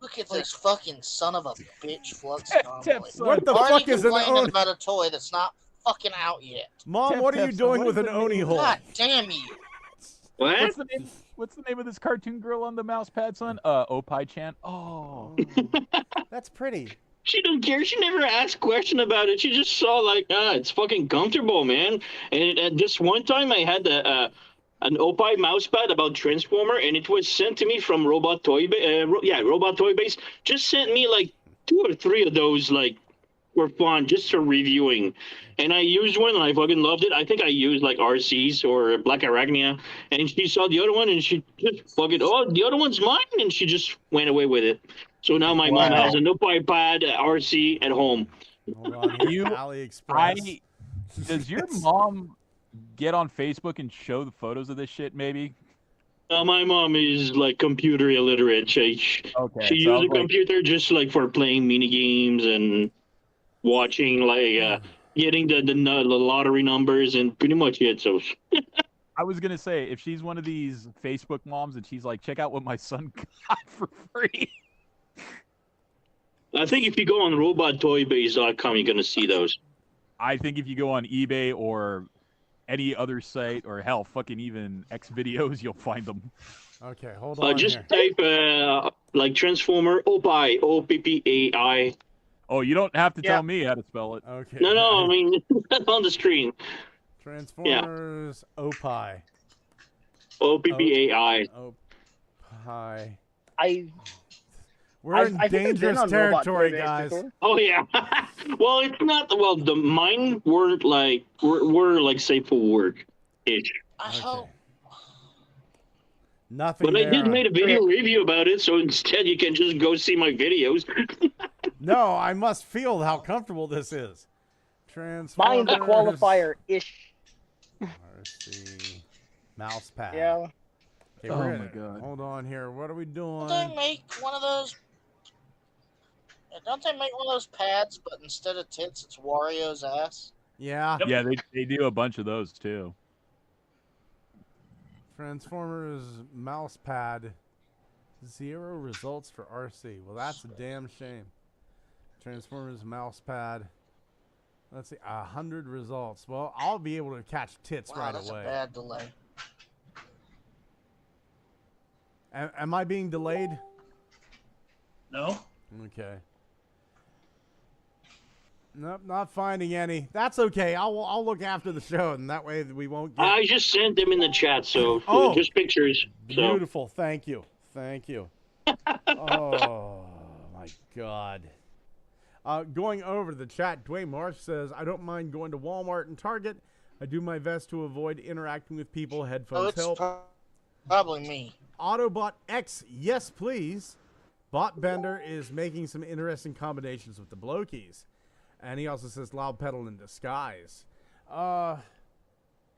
Look at this fucking son of a bitch Fluxonobyl. What the fuck is an complaining Oni? about a toy that's not fucking out yet? Mom, what are you doing with an Oni hole? God damn you. What? What's the name of this cartoon girl on the mouse pad, son? Opie-chan. Oh. That's pretty. She don't care. She never asked question about it. She just saw it's fucking comfortable, man. And at this one time, I had an Opie mousepad about Transformer, and it was sent to me from Robot Toy Base. Just sent me 2 or 3 of those for fun, just for reviewing. And I used one, and I fucking loved it. I think I used RCs or Black Arachnia, and she saw the other one, and she just fucking, the other one's mine, and she just went away with it. So now my mom has an Opie pad RC at home. Hold on here, AliExpress. Does your mom get on Facebook and show the photos of this shit, maybe? My mom is computer illiterate. She uses a computer just for playing mini games and watching getting the lottery numbers and pretty much it. So I was gonna say, if she's one of these Facebook moms and she's like, check out what my son got for free. I think if you go on robottoybase.com, you're gonna see those. I think if you go on eBay or any other site, or hell, fucking even X videos, you'll find them. Okay, hold on. Just here. type Transformer Opie, OPPAI. Oh, you don't have to tell me how to spell it. Okay. No, I mean on the screen. Transformers Opie. OPPAI. Opie. We're in dangerous territory, guys. Oh yeah. Well, it's not. Well, the mine weren't were safe for work ish. I hope. Nothing. But I did make a video review about it, so instead you can just go see my videos. No, I must feel how comfortable this is. Transformers. Mine's a qualifier ish. RC mouse pad. Yeah. Okay, Oh my god. Hold on here. What are we doing? Don't they make one of those? Don't they make one of those pads, but instead of tits, it's Wario's ass? Yeah. Yeah, they do a bunch of those too. Transformers mouse pad. 0 results for RC. Well, that's a damn shame. Transformers mouse pad. Let's see, 100 results. Well, I'll be able to catch tits right that's away. A bad delay. Am I being delayed? No. Okay. Nope, not finding any. That's okay. I'll look after the show, and that way we won't get... I just sent them in the chat, so just pictures. Beautiful. Thank you. Thank you. Oh, my God. Going over to the chat, Dwayne Marsh says, I don't mind going to Walmart and Target. I do my best to avoid interacting with people. Headphones help. Probably me. Autobot X, yes, please. Bot Bender is making some interesting combinations with the blow keys. And he also says loud pedal in disguise.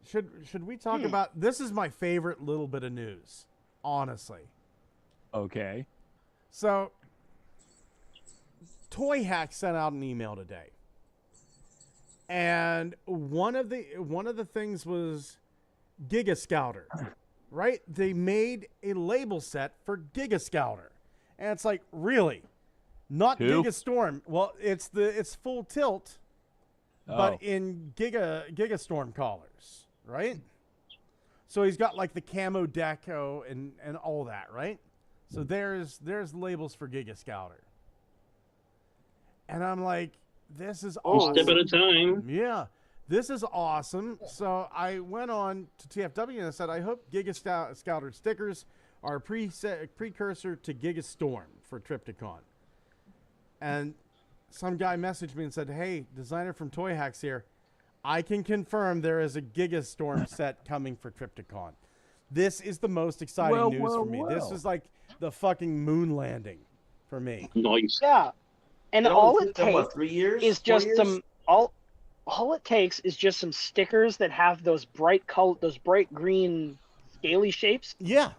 Should we talk about... This is my favorite little bit of news, honestly. Okay. So, Toy Hack sent out an email today. And one of the things was Giga Scouter. Right? They made a label set for Giga Scouter. And it's like, really? Not Who? Giga Storm. Well, it's full tilt, but in Giga Storm collars, right? So he's got like the camo deco and all that, right? So there's labels for Giga Scouter. And I'm like, this is awesome. Step at a time. Yeah. This is awesome. So I went on to TFW and I said, I hope Giga Scouter stickers are a precursor to Giga Storm for Triptychon. And some guy messaged me and said, hey, designer from Toy Hacks here. I can confirm there is a Giga Storm set coming for Triptychon. This is the most exciting news for me. This is like the fucking moon landing for me. Nice. Yeah. And all it takes 3 years? is just some... all it takes is just some stickers that have those bright green scaly shapes. Yeah.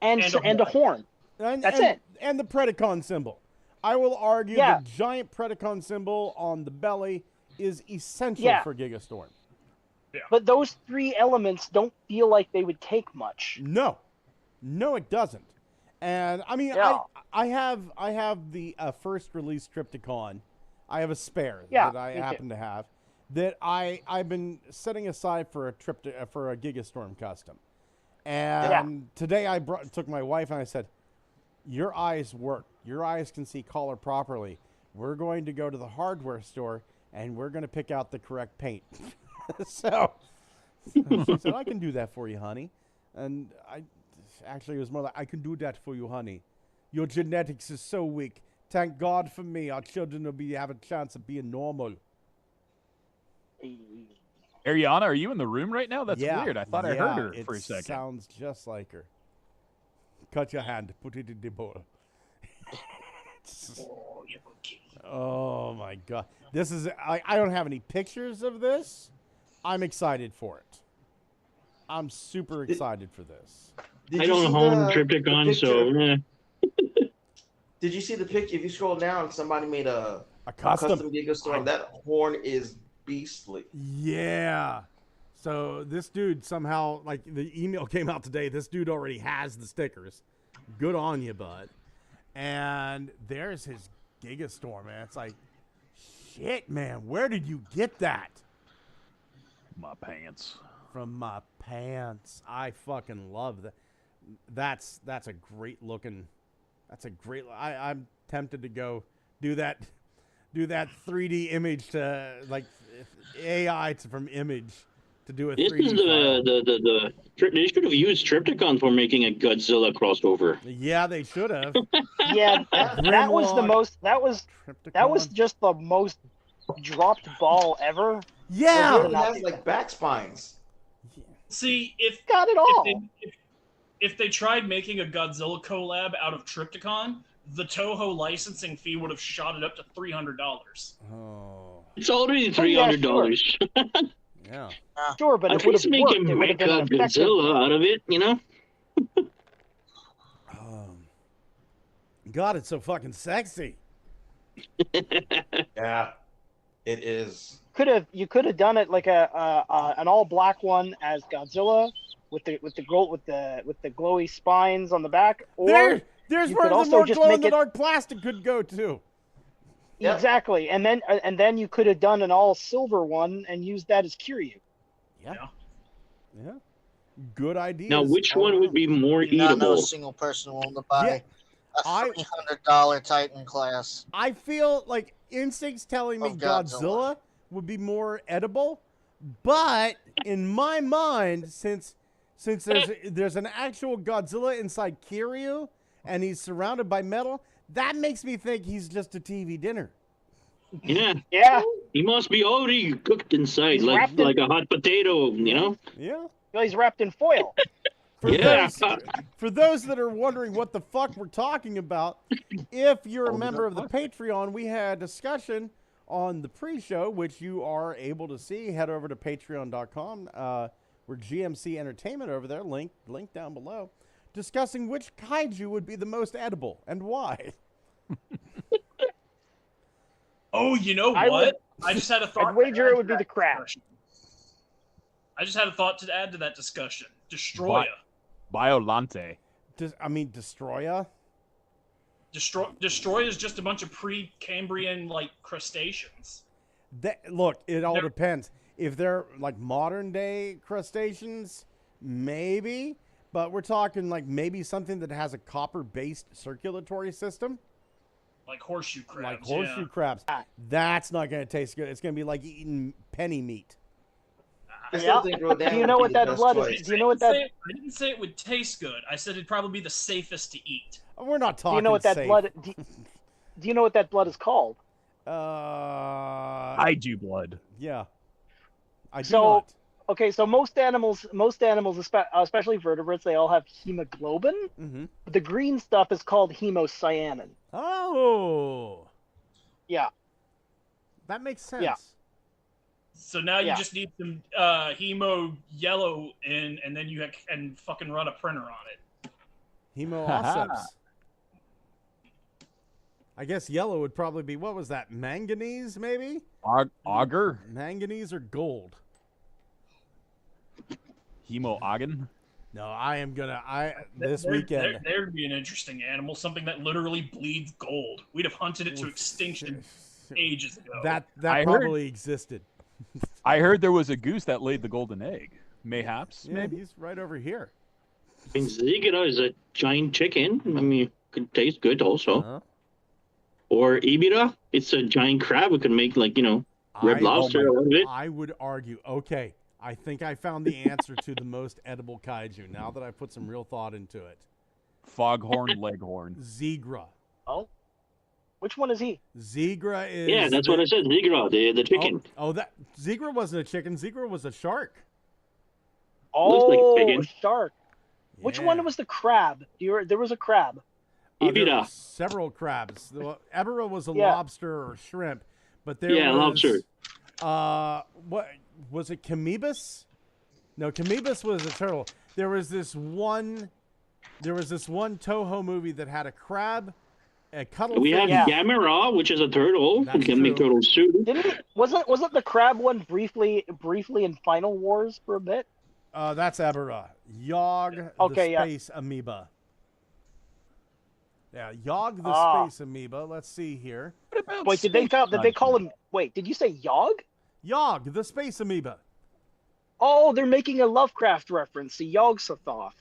And a horn. That's it. And the Predacon symbol. I will argue the giant Predacon symbol on the belly is essential for Gigastorm. Yeah. But those 3 elements don't feel like they would take much. No, it doesn't. And I mean, I have the first release Triptychon. I have a spare that I happen to have that I've been setting aside for a Gigastorm custom. And today I took my wife and I said, "Your eyes work. Your eyes can see color properly. We're going to go to the hardware store and we're going to pick out the correct paint." So she said, "I can do that for you, honey." And it was more like, "I can do that for you, honey. Your genetics is so weak. Thank God for me. Our children will have a chance of being normal." Ariana, are you in the room right now? That's weird. I thought I heard her for a second. It sounds just like her. Cut your hand. Put it in the bowl. Oh, my God. This is... I don't have any pictures of this. I'm excited for it. I'm super excited for this. I don't own Triptychon, so... Did you see the picture? If you scroll down, somebody made a custom Gigastorm. That horn is beastly. Yeah. So this dude somehow, like, the email came out today. This dude already has the stickers. Good on you, bud. And there's his Gigastorm, man. It's like, shit, man. Where did you get that? My pants. From my pants. I fucking love that. That's a great looking. That's a great. I'm tempted to go do that 3D image to like AI from image to do a 3D. This is they should have used Triptychon for making a Godzilla crossover. Yeah, they should have. Yeah, that was the most. That was just the most dropped ball ever. Yeah, it has like back spines. See, if got it all. If they tried making a Godzilla collab out of Triptychon, the Toho licensing fee would have shot it up to $300. Oh, it's already $300. Yeah, sure, but at least make him make a Godzilla out of it, you know. God, it's so fucking sexy. Yeah, it is. You could have done it like an all black one as Godzilla with the glowy spines on the back, or there's where the more glow in the dark plastic could go too. Yep. Exactly, and then you could have done an all silver one and used that as Kiryu. Yeah. Good idea. Now, which one would be more eatable? Not no single person willing to buy a $300 Titan class. I feel like instincts telling me Godzilla would be more edible, but in my mind, since there's an actual Godzilla inside Kiryu and he's surrounded by metal, that makes me think he's just a TV dinner. Yeah. He must be already cooked inside, like a hot potato, you know? Yeah. Well, he's wrapped in foil. For those that are wondering what the fuck we're talking about, if you're a member of the Patreon, we had a discussion on the pre-show, which you are able to see. Head over to patreon.com. We're GMC Entertainment over there, link down below, discussing which kaiju would be the most edible and why. Oh, you know what? I just had a thought. I'd wager it would be the crab. I just had a thought to add to that discussion. Destroya. Biolante. Destroya? Destroya is just a bunch of pre-Cambrian, like, crustaceans. Look, it all depends. If they're, like, modern-day crustaceans, maybe. But we're talking, like, maybe something that has a copper-based circulatory system. Like horseshoe crabs. Like horseshoe crabs. That's not going to taste good. It's going to be like eating penny meat. Do you know what that blood is? Do you know what that? I didn't say it would taste good. I said it'd probably be the safest to eat. We're not talking. Do you know what that safe. blood? Do you know what that blood is called? Kaiju blood. Yeah. I do not. Okay, so most animals, especially vertebrates, they all have hemoglobin. Mm-hmm. The green stuff is called hemocyanin. Oh. Yeah. That makes sense. Yeah. So now you Yeah. just need some hemo yellow in, and then you can fucking run a printer on it. Hemo Auceps. I guess yellow would probably be, what was that, manganese maybe? Auger? Manganese or gold? Hemo Ogden? No, I am gonna. This weekend. There'd be an interesting animal, something that literally bleeds gold. We'd have hunted it to extinction ages ago. That probably existed. I heard there was a goose that laid the golden egg. Mayhaps, Yeah, maybe. he's right over here. I mean, Ziggurat is a giant chicken. I mean, could taste good also. Uh-huh. Or Ibira, it's a giant crab. We could make red lobster out of it. I would argue. Okay, I think I found the answer to the most edible kaiju. Now that I put some real thought into it. Foghorn Leghorn. Zebra. Oh, which one is he? Zebra is. Yeah, that's what I said. Ziggurat, the chicken. That Zebra wasn't a chicken. Zebra was a shark. Looks like Oh, chicken. a shark. Which Yeah. one was the crab? There was a crab. There were Ibira. several crabs. Ebera was a Yeah. lobster or shrimp, but there Yeah, was lobster. what was it? Camebus? No, Camebus was a turtle. There was this one Toho movie that had a crab, a cuttlefish. We have Gamera, which is a turtle. That's We can make true. turtle soup. Wasn't the crab one briefly in Final Wars for a bit? That's Ebera. Yogg, Okay, the yeah. space amoeba. Yeah, Yogg the Ah. space amoeba. Let's see here. Wait, did they call him? Wait, did you say Yogg? Yogg the space amoeba. Oh, they're making a Lovecraft reference to Yogg Sothoth.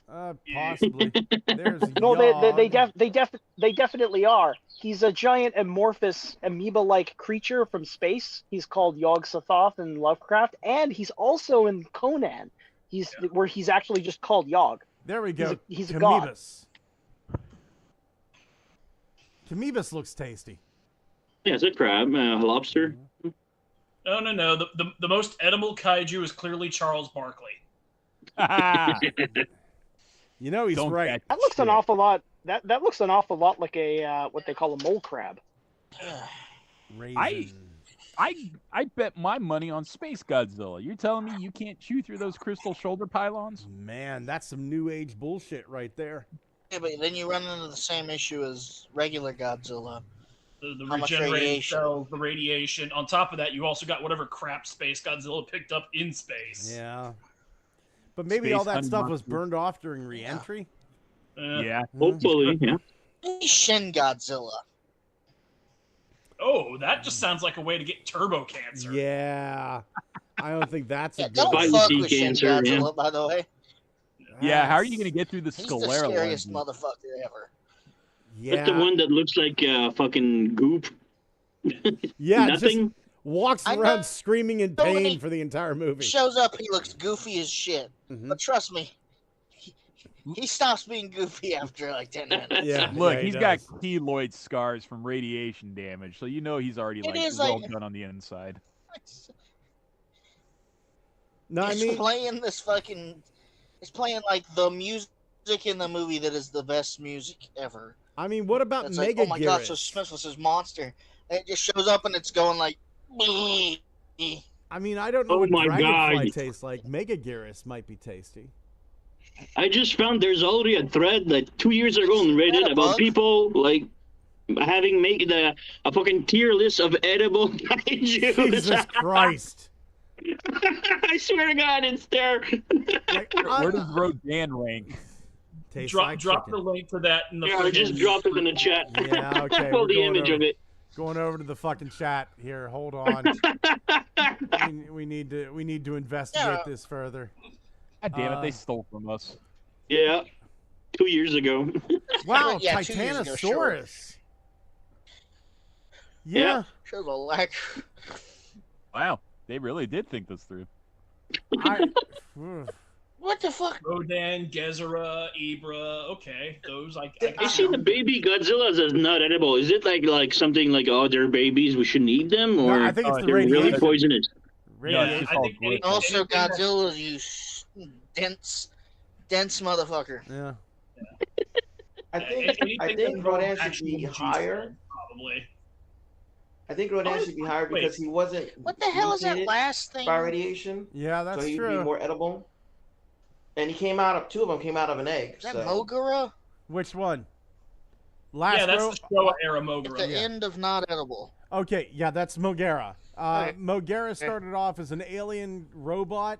Possibly. There's No, Yogg. they definitely are. He's a giant amorphous amoeba-like creature from space. He's called Yogg Sothoth in Lovecraft, and he's also in Conan. Where he's actually just called Yogg. There we go. He's a god. Camebus. Camebus looks tasty. Yeah, it's a crab, a lobster. No. The most edible kaiju is clearly Charles Barkley. You know he's right. That looks an awful lot. That looks an awful lot like a what they call a mole crab. I bet my money on Space Godzilla. You're telling me you can't chew through those crystal shoulder pylons? Man, that's some new age bullshit right there. Yeah, but then you run into the same issue as regular Godzilla. The How much regenerating radiation? cells, the radiation. On top of that, you also got whatever crap Space Godzilla picked up in space. Yeah. But maybe Space all that stuff Honey was Monster. burned off during re-entry. Yeah. Hopefully, yeah. Shin Godzilla. Oh, that just sounds like a way to get turbo cancer. Yeah. I don't think that's a good Don't idea. fuck with Shin Godzilla, by the way. Yeah, how are you going to get through the He's the sclera scariest lens? motherfucker ever. Yeah. That's the one that looks like fucking goop. Yeah, Nothing. just walks I around know- screaming in when pain he for the entire movie. Shows up, he looks goofy as shit. Mhm. But trust me, he stops being goofy after like 10 minutes. Yeah. Look, yeah, he he's got does. keloid scars from radiation damage, so you know he's already It like is well like- done on the inside. No, I He's mean, playing this fucking. He's playing like the music in the movie that is the best music ever. what about It's Mega like, oh my gosh, Garrus? so Smith was his monster. And it just shows up and it's going like. I don't know Oh what my Dragonfly God. tastes like. Mega Garrus might be tasty. I just found there's already a thread like 2 years ago on Is that Reddit a about bug? people like having made a fucking tier list of edible kaiju. Jesus Christ. I swear to God, it's there. Where does Rodan rank? Tastes Drop like the chicken. link to that in the. Yeah, I just dropped it in the chat. Yeah, okay. Well, we're the going image over, of it. Going over to the fucking chat here. Hold on. we need to investigate Yeah. this further. God damn it, they stole from us. Yeah, 2 years ago. Wow, Yeah, 2 years ago, sure. Titanosaurus. Yeah. Shows a lack. Wow, they really did think this through. What the fuck? Rodan, Gezera, Ibra. Okay, those I See the baby Godzillas as not edible. Is it like something like, oh, they're babies, we shouldn't eat them, or No, I think it's the they're really radiation. poisonous? Radiation. I think any- Also, anything that- Godzilla, you dense motherfucker. Yeah. I think Rodan should be higher. Probably. I think Rodan should be higher because he wasn't. What the hell is that mutated last thing? By radiation. Yeah, that's so he'd true. be more edible. And he came out of two of them came out of an egg. Is that so. Mogura? Which one? Last Yeah, that's row? the Showa era Mogura. At the end of not edible. Okay, yeah, that's Mogera. Right. Mogera started off as an alien robot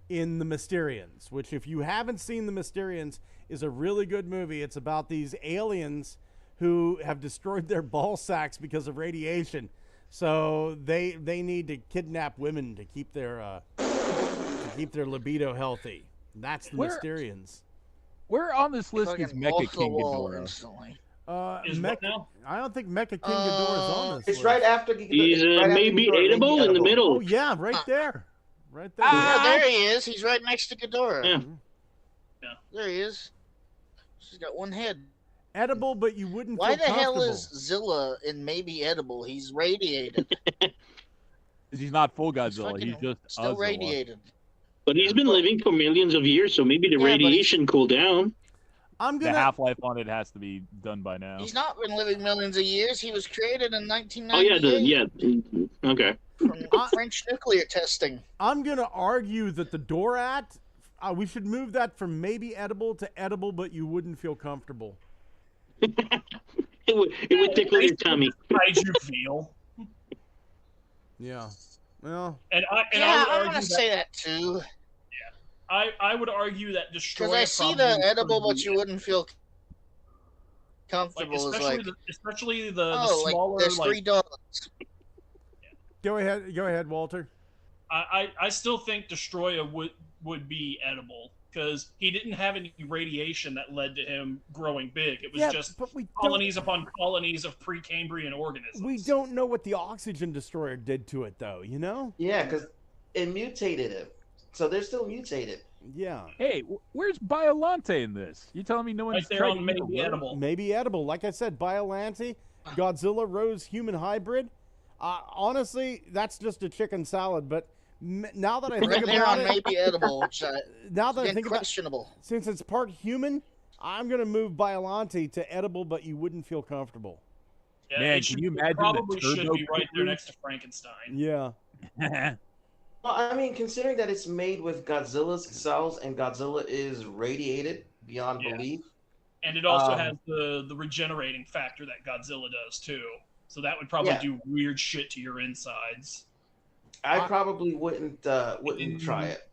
in The Mysterians, which, if you haven't seen The Mysterians, is a really good movie. It's about these aliens who have destroyed their ball sacks because of radiation. So they need to kidnap women to keep their libido healthy. That's The Mysterians. Where on this list is Fucking Mecha off the King wall Ghidorah? instantly. Is what now? I don't think Mecha King Ghidorah is on this It's list. right after. He's right after maybe Ghidorah, edible in the middle. Oh yeah, right there, right there. Yeah, there he is. He's right next to Ghidorah. Yeah. There he is. She's got one head. Edible, but you wouldn't. Why feel the hell comfortable. is Zilla in maybe edible? He's radiated. He's not full Godzilla. fucking He's just Still Godzilla. radiated. But he's been living for millions of years, so maybe the Yeah, but radiation cooled down. I'm The gonna. half-life on it has to be done by now. He's not been living millions of years. He was created in Oh 1998 yeah. Okay. from French nuclear testing. I'm gonna argue that the Dorat. We should move that from maybe edible to edible, but you wouldn't feel comfortable. It would tickle your tummy. Kaiju feel. Yeah. Well. And I Yeah, would I'm argue gonna say that too. I would argue that Destroyer. Because I see the edible, but you wouldn't feel comfortable. Is like, especially the oh, smaller. like there's three dogs. Go ahead, Walter. I still think Destroyer would be edible because he didn't have any radiation that led to him growing big. It was just colonies upon colonies of Precambrian organisms. We don't know what the oxygen destroyer did to it, though. You know? Yeah, because it mutated him. So they're still mutated. Yeah. Hey, where's Biolante in this? You telling me no one's Right there tried on to maybe eat a edible. Maybe edible. Like I said, Biolante, Godzilla Rose human hybrid. Honestly, that's just a chicken salad. But now that I think Right there about on it, maybe edible, which now that I again, think questionable. about, since it's part human, I'm gonna move Biolante to edible, but you wouldn't feel comfortable. Yeah, Man, it can you imagine the probably should turbo be right there cooler? next to Frankenstein. Yeah. Well, I mean, considering that it's made with Godzilla's cells and Godzilla is radiated beyond belief. And it also has the regenerating factor that Godzilla does too. So that would probably do weird shit to your insides. I probably wouldn't try it.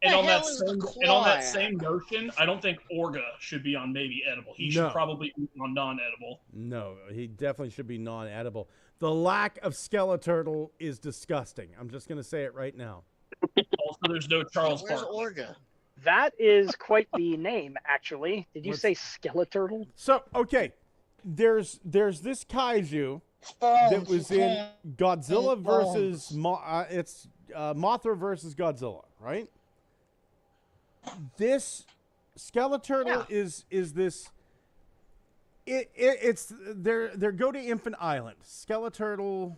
And The on that hell is the same notion, I don't think Orga should be on maybe edible. He should probably be on non-edible. No, he definitely should be non-edible. The lack of Skeleturtle is disgusting. I'm just going to say it right now. Also, there's no Charles Where's Barkley. Orga? That is quite the name, actually. Did you say Skeleturtle? So, okay, there's this kaiju that was in Godzilla versus Mothra versus Godzilla, right? This Skeleturtle is this. It's they go to Infant Island. Skeleturtle,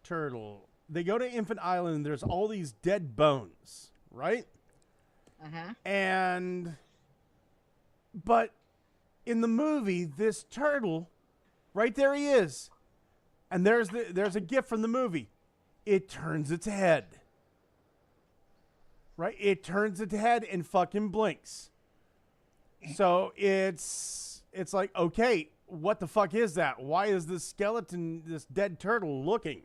turtle. They go to Infant Island. And there's all these dead bones, right? But in the movie, this turtle, right there he is, and there's a gift from the movie. It turns its head. Right? It turns its head and fucking blinks. So it's like, okay, what the fuck is that? Why is this skeleton, this dead turtle looking?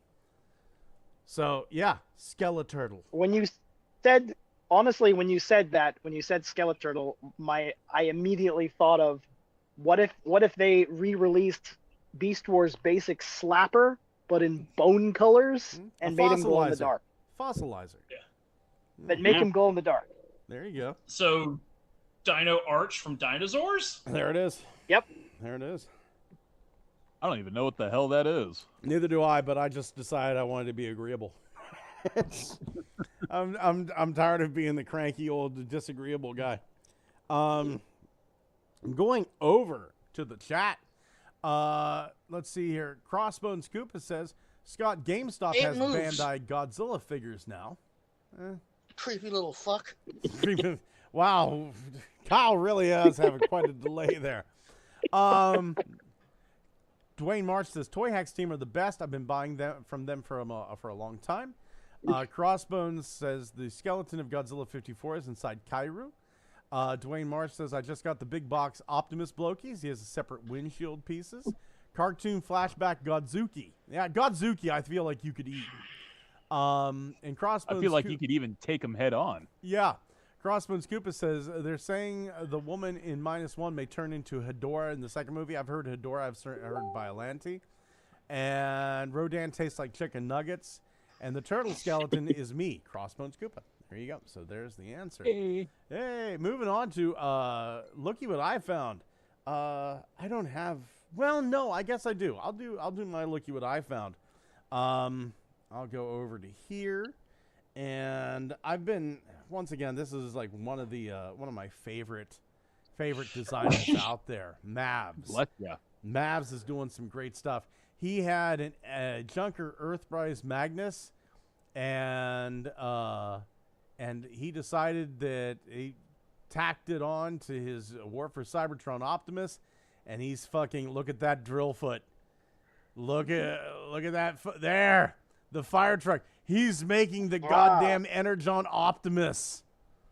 So yeah, Skeleturtle. When you said Skeleturtle, I immediately thought of what if they re-released Beast Wars Basic Slapper, but in bone colors and made him glow in the dark. Fossilizer. Yeah. But make him glow in the dark. There you go. So, Dino Arch from Dinosaurs? There it is. Yep. There it is. I don't even know what the hell that is. Neither do I, but I just decided I wanted to be agreeable. I'm tired of being the cranky old disagreeable guy. I'm going over to the chat. Let's see here. Crossbones Koopa says, Scott, GameStop has Bandai Godzilla figures now. Creepy little fuck. Wow. Kyle really is having quite a delay there. Dwayne Marsh says, Toy Hacks team are the best. I've been buying them from them for a long time. Crossbones says, the skeleton of Godzilla 54 is inside Kairu. Dwayne Marsh says, I just got the big box Optimus Blokies. He has a separate windshield pieces. Cartoon flashback Godzuki. Yeah, Godzuki I feel like you could eat. And Crossbones... I feel like you could even take them head on. Yeah. Crossbones Koopa says, they're saying the woman in -1 may turn into Hedorah in the second movie. I've heard Hedorah. I've heard Biollante. And Rodan tastes like chicken nuggets. And the turtle skeleton is me, Crossbones Koopa. There you go. So there's the answer. Hey. Hey, moving on to looky what I found. I don't have... Well, no, I guess I do. I'll do my looky what I found. I'll go over to here. And I've been... Once again, this is like one of my favorite designers out there, Mavs. Bless ya. Mavs is doing some great stuff. He had a Junker Earthrise Magnus, and he decided that he tacked it on to his War for Cybertron Optimus, and he's fucking, look at that drill foot. Look at that foot there. The fire truck. He's making the goddamn Energon Optimus.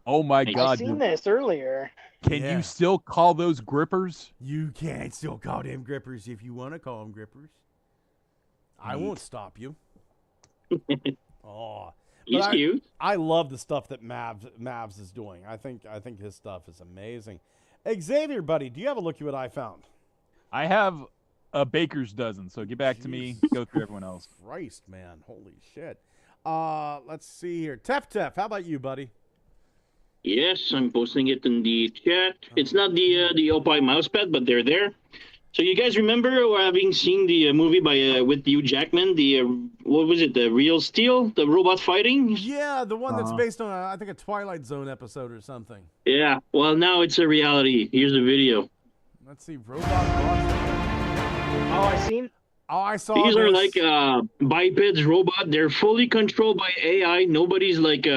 Oh my God! I've seen this earlier. Can you still call those grippers? You can still call them grippers if you want to call them grippers. I won't stop you. Oh, He's cute. I love the stuff that Mavs is doing. I think his stuff is amazing. Xavier, buddy, do you have a looky what I found? I have a baker's dozen. So get back to me. Go through everyone else. Christ, man, holy shit. Let's see here. Tef, how about you, buddy? Yes, I'm posting it in the chat. It's not the Opie mousepad, but they're there. So you guys remember having seen the movie with Hugh Jackman? The what was it? The Real Steel, the robot fighting. Yeah, the one that's based on I think a Twilight Zone episode or something. Yeah. Well, now it's a reality. Here's the video. Let's see, robot boss. Oh, I saw. These this. are like bipeds, robot. They're fully controlled by AI. Nobody's like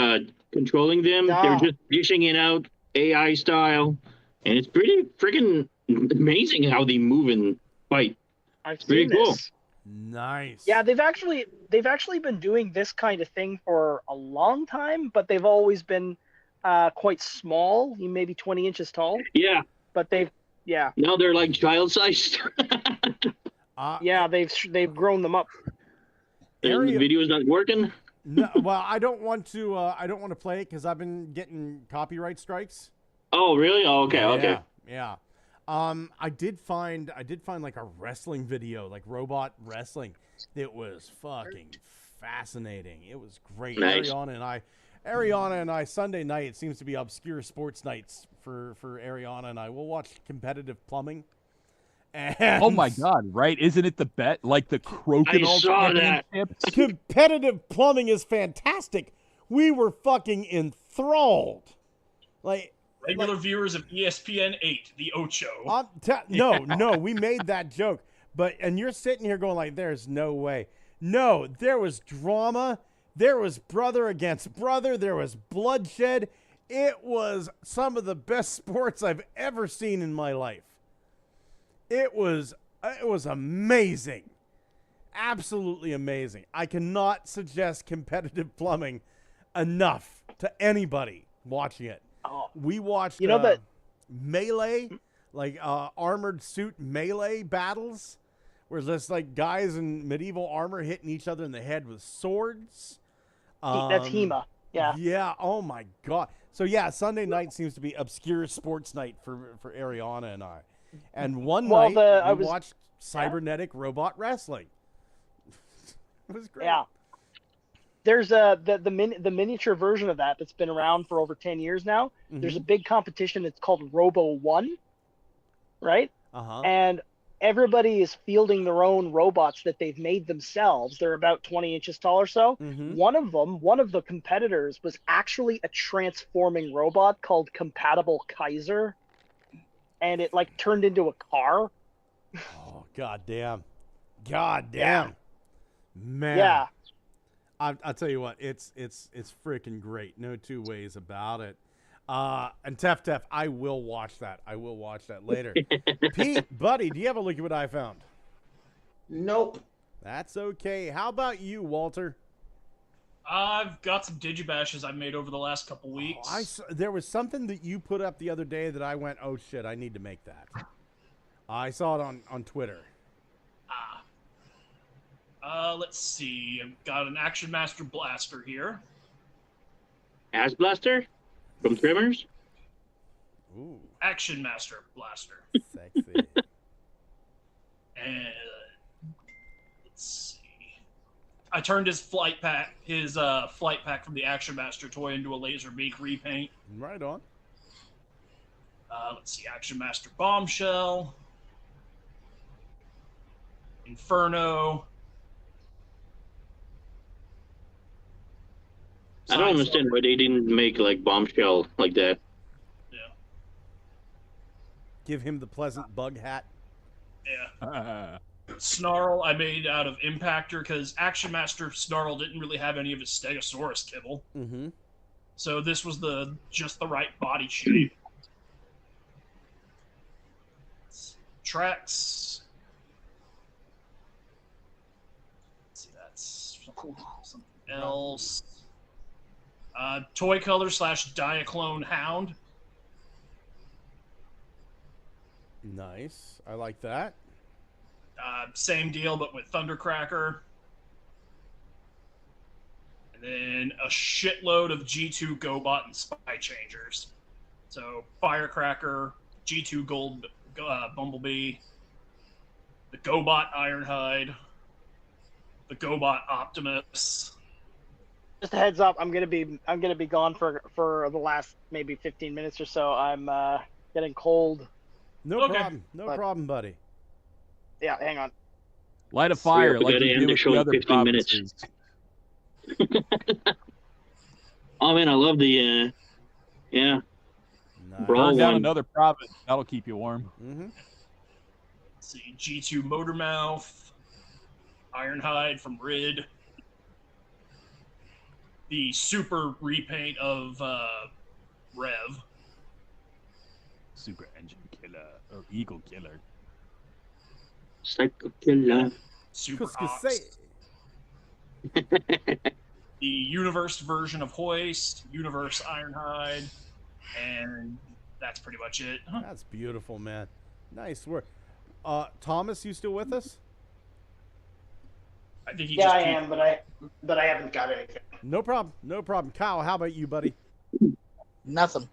controlling them. No. They're just dishing it out AI style, and it's pretty freaking amazing how they move and fight. I've It's pretty seen cool. this. Nice. Yeah, they've actually been doing this kind of thing for a long time, but they've always been quite small, maybe 20 inches tall. Yeah. But Now they're like child sized. yeah, they've grown them up. The video's not working. No, well, I don't want to play it because I've been getting copyright strikes. Oh, really? Oh, okay, okay. Yeah. I did find like a wrestling video, like robot wrestling. It was fucking fascinating. It was great. Nice. Ariana and I Sunday night, it seems to be obscure sports nights for Ariana and I. We'll watch competitive plumbing. And oh my God! Right? Isn't it the bet? Like the Crokinole championships? Competitive plumbing is fantastic. We were fucking enthralled. Regular viewers of ESPN 8, the Ocho. No, we made that joke. And you're sitting here going like, there's no way. No, there was drama. There was brother against brother. There was bloodshed. It was some of the best sports I've ever seen in my life. It was amazing. Absolutely amazing. I cannot suggest competitive plumbing enough to anybody watching it. We watched melee, like armored suit melee battles, where there's like guys in medieval armor hitting each other in the head with swords. That's HEMA. Yeah. Yeah. Oh my God. So yeah, Sunday night seems to be obscure sports night for Ariana and I. And one night we watched cybernetic robot wrestling. It was great. Yeah. There's the miniature version of that's been around for over 10 years now. Mm-hmm. There's a big competition. It's called Robo 1, right? Uh-huh. And everybody is fielding their own robots that they've made themselves. They're about 20 inches tall or so. Mm-hmm. One of the competitors was actually a transforming robot called Compatible Kaiser. And it like turned into a car. Oh, goddamn. Yeah. Man. Yeah. I'll tell you what, it's freaking great. No two ways about it. And Tef, I will watch that. I will watch that later. Pete, buddy, do you have a look at what I found? Nope. That's okay. How about you, Walter? I've got some digibashes I've made over the last couple weeks. There was something that you put up the other day that I went, oh shit, I need to make that. I saw it on Twitter. Let's see. I've got an Action Master Blaster here. Ass Blaster? From Tremors? Ooh. Action Master Blaster. Sexy. And let's see. I turned his flight pack from the Action Master toy into a laser beak repaint. Right on. Let's see. Action Master Bombshell. Inferno. I don't understand why they didn't make like Bombshell like that. Yeah. Give him the pleasant bug hat. Yeah. Snarl I made out of Impactor because Action Master Snarl didn't really have any of his Stegosaurus kibble. Mm-hmm. So this was just the right body shape. Tracks. Let's see, that's something else. Toy color / Diaclone Hound. Nice. I like that. Same deal, but with Thundercracker. And then a shitload of G2 GoBot and Spy Changers. So Firecracker, G2 Gold Bumblebee, the GoBot Ironhide, the GoBot Optimus. Just a heads up, I'm gonna be gone for the last maybe 15 minutes or so. I'm getting cold. No problem, buddy. Yeah, hang on. Light a fire like you you end do the with show the in other 15 minutes. Oh man, I love the yeah. Brawl Burn down one. another province. That'll keep you warm. Mm-hmm. Let's see, G2 Motormouth, Ironhide from Rid, the super repaint of Rev. Super Engine Killer or Eagle Killer. Psycho Killer. Super Ox. The Universe version of Hoist, Universe Ironhide, and that's pretty much it. That's beautiful, man. Nice work. Thomas, you still with us? I think I am, but I haven't got anything. No problem. No problem. Kyle, how about you, buddy? Nothing.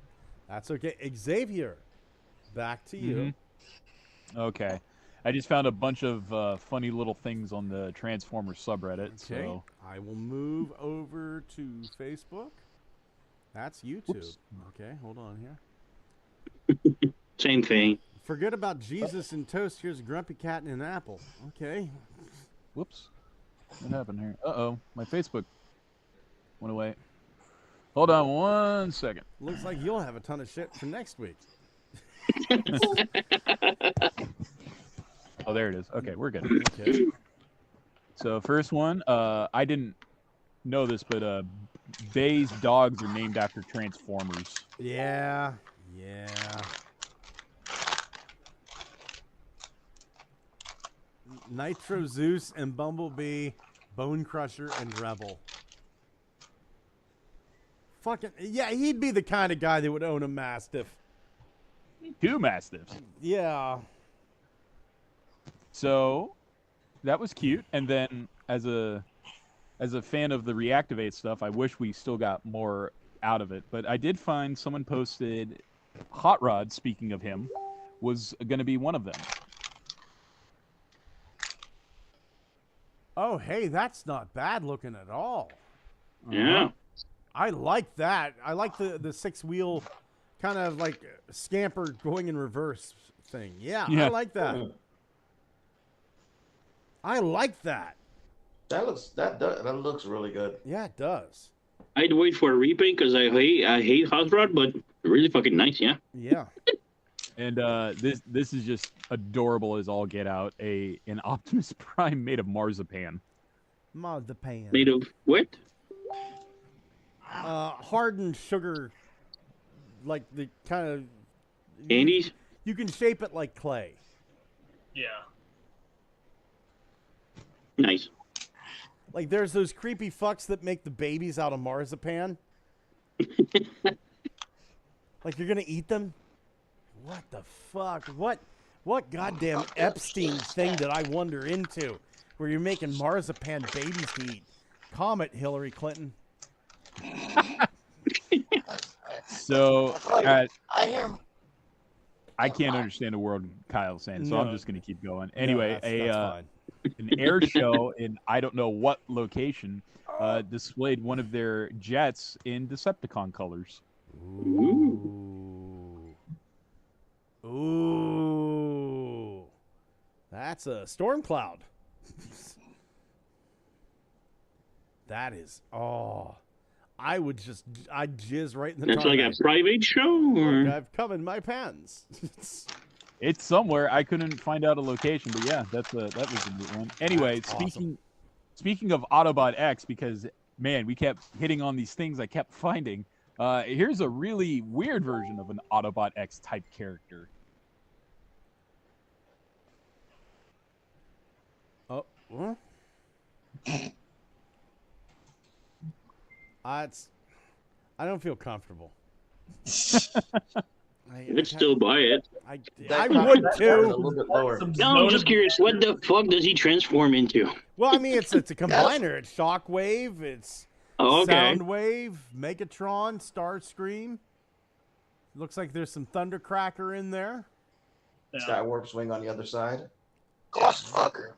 That's okay. Xavier, back to you. Mm-hmm. Okay. I just found a bunch of funny little things on the Transformers subreddit. Okay. So I will move over to Facebook. That's YouTube. Whoops. Okay, hold on here. Same thing. Forget about Jesus and toast. Here's a grumpy cat and an apple. Okay. Whoops. What happened here? Uh-oh. My Facebook went away. Hold on 1 second. Looks like you'll have a ton of shit for next week. Oh, there it is. Okay, we're good. Okay. So first one, I didn't know this, but Bay's dogs are named after Transformers. Yeah. Nitro Zeus and Bumblebee, Bone Crusher and Rebel. Fucking yeah, he'd be the kind of guy that would own a Mastiff. 2 Mastiffs. Yeah. So that was cute. And then as a fan of the Reactivate stuff, I wish we still got more out of it. But I did find someone posted Hot Rod, speaking of him, was going to be one of them. Oh, hey, that's not bad looking at all. Yeah. I like that. I like the 6-wheel kind of like scamper going in reverse thing. Yeah. I like that. I like that. That looks really good. Yeah, it does. I'd wait for a repaint because I hate Hot Rod, but really fucking nice, yeah. Yeah. And this is just adorable as all get out. An Optimus Prime made of marzipan. Marzipan. Made of what? Hardened sugar, like the kind of candies. You can shape it like clay. Yeah. Nice. Like, there's those creepy fucks that make the babies out of marzipan. Like, you're gonna eat them? What the fuck? What goddamn Epstein thing did I wander into where you're making marzipan babies to eat? Comment, Hillary Clinton. So, I hear. I can't understand a word Kyle's saying, so No. I'm just going to keep going. Anyway, that's fine. an air show in I don't know what location displayed one of their jets in Decepticon colors. Ooh. That's a storm cloud. That is, I'd jizz right in the That's like a target. private show? Or? Look, I've come in my pants. It's somewhere. I couldn't find out a location, but yeah, that was a good one. Anyway, That's awesome. speaking of Autobot X, because man, we kept hitting on these things I kept finding. Here's a really weird version of an Autobot X type character. Oh, what? I don't feel comfortable. I'd still buy it. I would A too. little bit lower. No, I'm just curious. What the fuck does he transform into? Well, I mean, it's a combiner. It's Shockwave. It's Soundwave, Megatron, Starscream. Looks like there's some Thundercracker in there. Sky Warp Swing on the other side. Clusterfucker.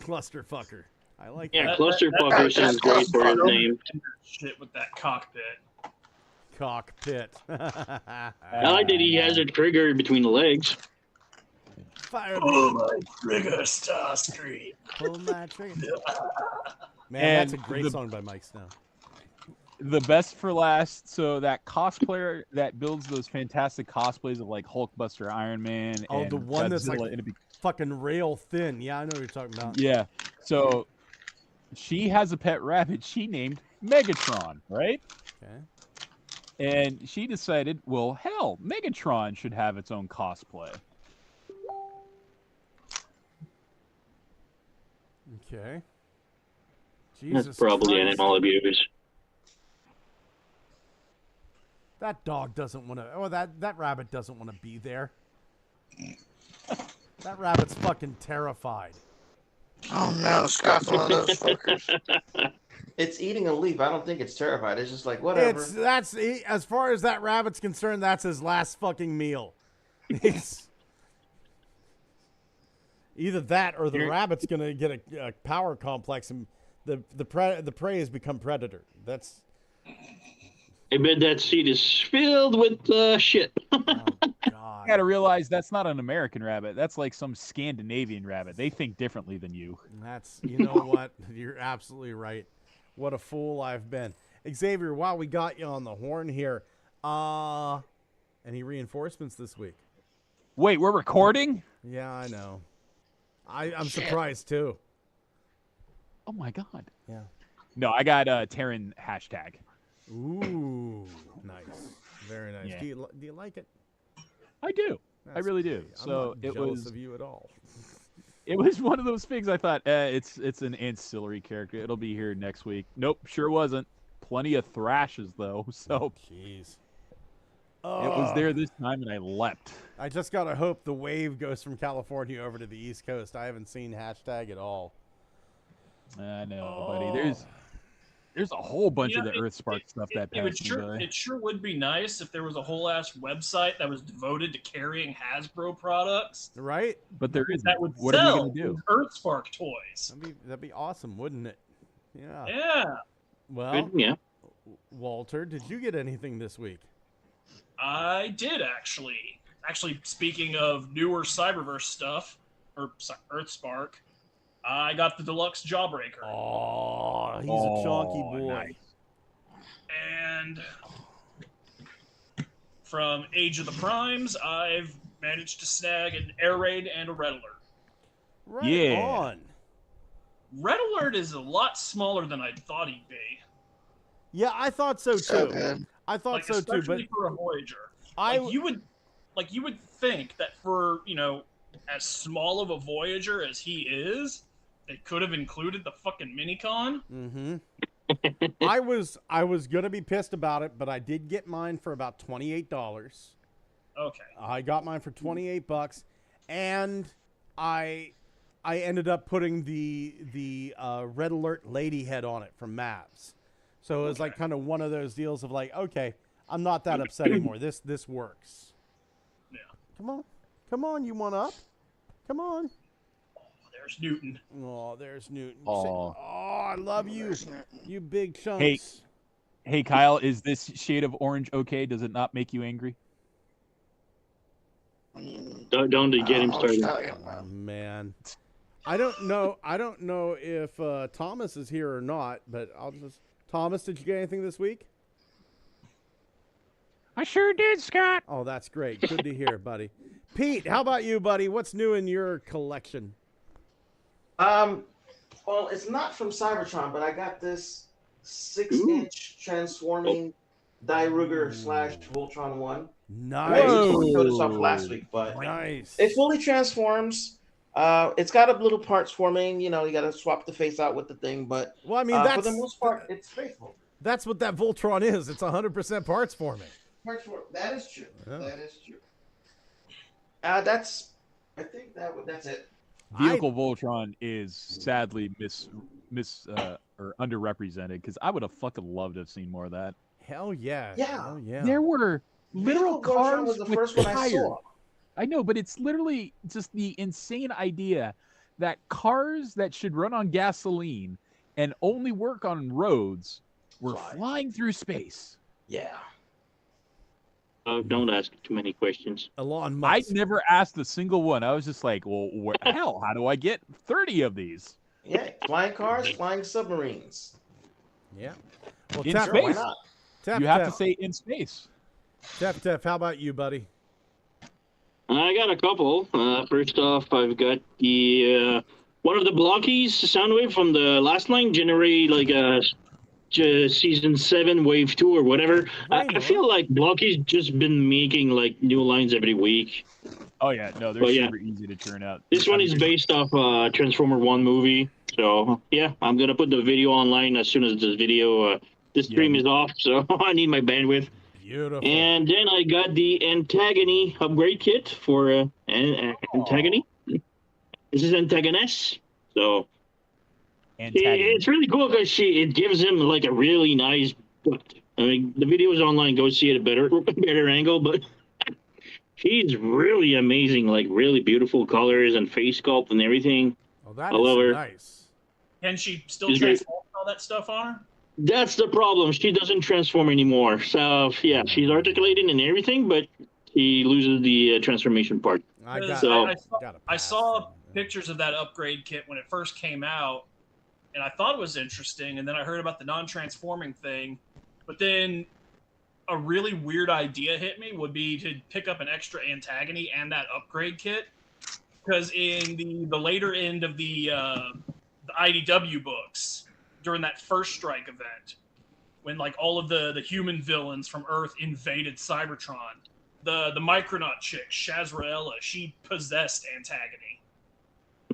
Clusterfucker. I like Yeah, that. Clusterfucker sounds great for his name. Shit with that cockpit. Cockpit. I like that he has a trigger between the legs. Fire Pull my trigger, Starscream. Pull my trigger. Man, And that's a great song by Mike Snow. The best for last. So that cosplayer that builds those fantastic cosplays of like Hulkbuster, Iron Man, Oh, and the one that's Godzilla, like and it fucking rail thin. Yeah, I know what you're talking about. yeah. So she has a pet rabbit she named Megatron, right? Okay. And she decided, well, hell, Megatron should have its own cosplay. Okay. Jesus That's probably Christ. animal abuse. That dog doesn't want to. Oh, that rabbit doesn't want to be there. That rabbit's fucking terrified. Oh no, Scott's one of those fuckers. It's eating a leaf. I don't think it's terrified. It's just like whatever. That's as far as that rabbit's concerned. That's his last fucking meal. It's either that or the rabbit's gonna get a power complex and the prey has become predator. That's. I bet that seat is filled with shit. Oh, You God. gotta realize that's not an American rabbit. That's like some Scandinavian rabbit. They think differently than you. That's, you know what? You're absolutely right. What a fool I've been. Xavier, while we got you on the horn here, any reinforcements this week? Wait, we're recording? Yeah, I know. I'm surprised too. Oh my God. Yeah. No, I got Terran hashtag. Ooh, nice. Very nice. Yeah. Do you like it? I do. I That's really do. great. I'm So not it jealous was of you at all. It was one of those things I thought, it's an ancillary character. It'll be here next week. Nope, sure wasn't. Plenty of thrashes though, so jeez. It was there this time and I leapt. I just gotta hope the wave goes from California over to the East Coast. I haven't seen hashtag at all. I know, buddy. There's a whole bunch of the Earthspark stuff that passed me by. It sure would be nice if there was a whole ass website that was devoted to carrying Hasbro products. Right? But there isn't. That would What are we sell gonna do? Earthspark toys. That'd be awesome, wouldn't it? Yeah. Yeah. Well, yeah. Walter, did you get anything this week? I did actually. Actually, speaking of newer Cyberverse stuff, or Earthspark, I got the deluxe Jawbreaker. Oh, he's a chunky boy. Nice. And from Age of the Primes, I've managed to snag an Air Raid and a Red Alert. Right on. Red Alert is a lot smaller than I thought he'd be. Yeah, I thought so too. good. I thought Like, so too, but especially for a Voyager. I you would think that for, as small of a Voyager as he is, they could have included the fucking Minicon. Mm-hmm. I was gonna be pissed about it, but I did get mine for about $28. Okay. I got mine for $28, and I ended up putting the Red Alert lady head on it from Mavs. So it was like kind of one of those deals of like, okay, I'm not that upset anymore. This works. Yeah. Come on, you want up? Come on. There's Newton. Oh, there's Newton. Oh, I love you, you big chunks. Hey, Kyle, is this shade of orange okay? Does it not make you angry? Don't get him started. Oh, man. I don't know if Thomas is here or not, but Thomas, did you get anything this week? I sure did, Scott. Oh, that's great. Good to hear, buddy. Pete, how about you, buddy? What's new in your collection? Well, it's not from Cybertron, but I got this 6-inch transforming Die-Ruger / Voltron 1. Nice. I showed this off last week, but nice. It fully transforms. It's got a little parts forming. You know, you got to swap the face out with the thing, but well, I mean, for the most part, it's faithful. That's what that Voltron is. It's 100% parts forming. That is true. Yeah. That is true. I think that's it. Vehicle Voltron is sadly or underrepresented because I would have fucking loved to have seen more of that. Hell yeah. Yeah. Hell yeah. There were literal Vehicle Voltron cars was the with first one I tires. saw. I know, but it's literally just the insane idea that cars that should run on gasoline and only work on roads were flying through space. Yeah. Don't ask too many questions. Elon Musk. I never asked a single one. I was just like, well, hell, how do I get 30 of these? Yeah, flying cars, flying submarines. Yeah. Well, In Tap, space. Why not? Tap, You have Tap. to say in space. Tap, how about you, buddy? I got a couple. First off, I've got the one of the blockies Soundwave from the last line, generate like a season 7 wave 2 or whatever. I feel like Blocky's just been making like new lines every week. Oh yeah, no, they're super easy to turn out. This one is based off Transformer 1 movie. So yeah, I'm gonna put the video online as soon as this video this stream is off, so I need my bandwidth. Beautiful. And then I got the Antagony upgrade kit for Antagony. This is Antagonist. So it's really cool because it gives him like a really nice butt. I mean, the video is online. Go see it at a better angle, but she's really amazing. Like really beautiful colors and face sculpt and everything. Oh, that I love her. Nice. Can she still She's great. transform all that stuff on her? That's the problem. She doesn't transform anymore. So yeah, she's articulating and everything, but she loses the transformation part. I saw pictures of that upgrade kit when it first came out, and I thought it was interesting. And then I heard about the non-transforming thing, but then a really weird idea hit me. Would be to pick up an extra Antagony and that upgrade kit, because in the later end of the IDW books, during that first strike event, when like all of the human villains from Earth invaded Cybertron, the Micronaut chick, Shazraella, she possessed Antagony.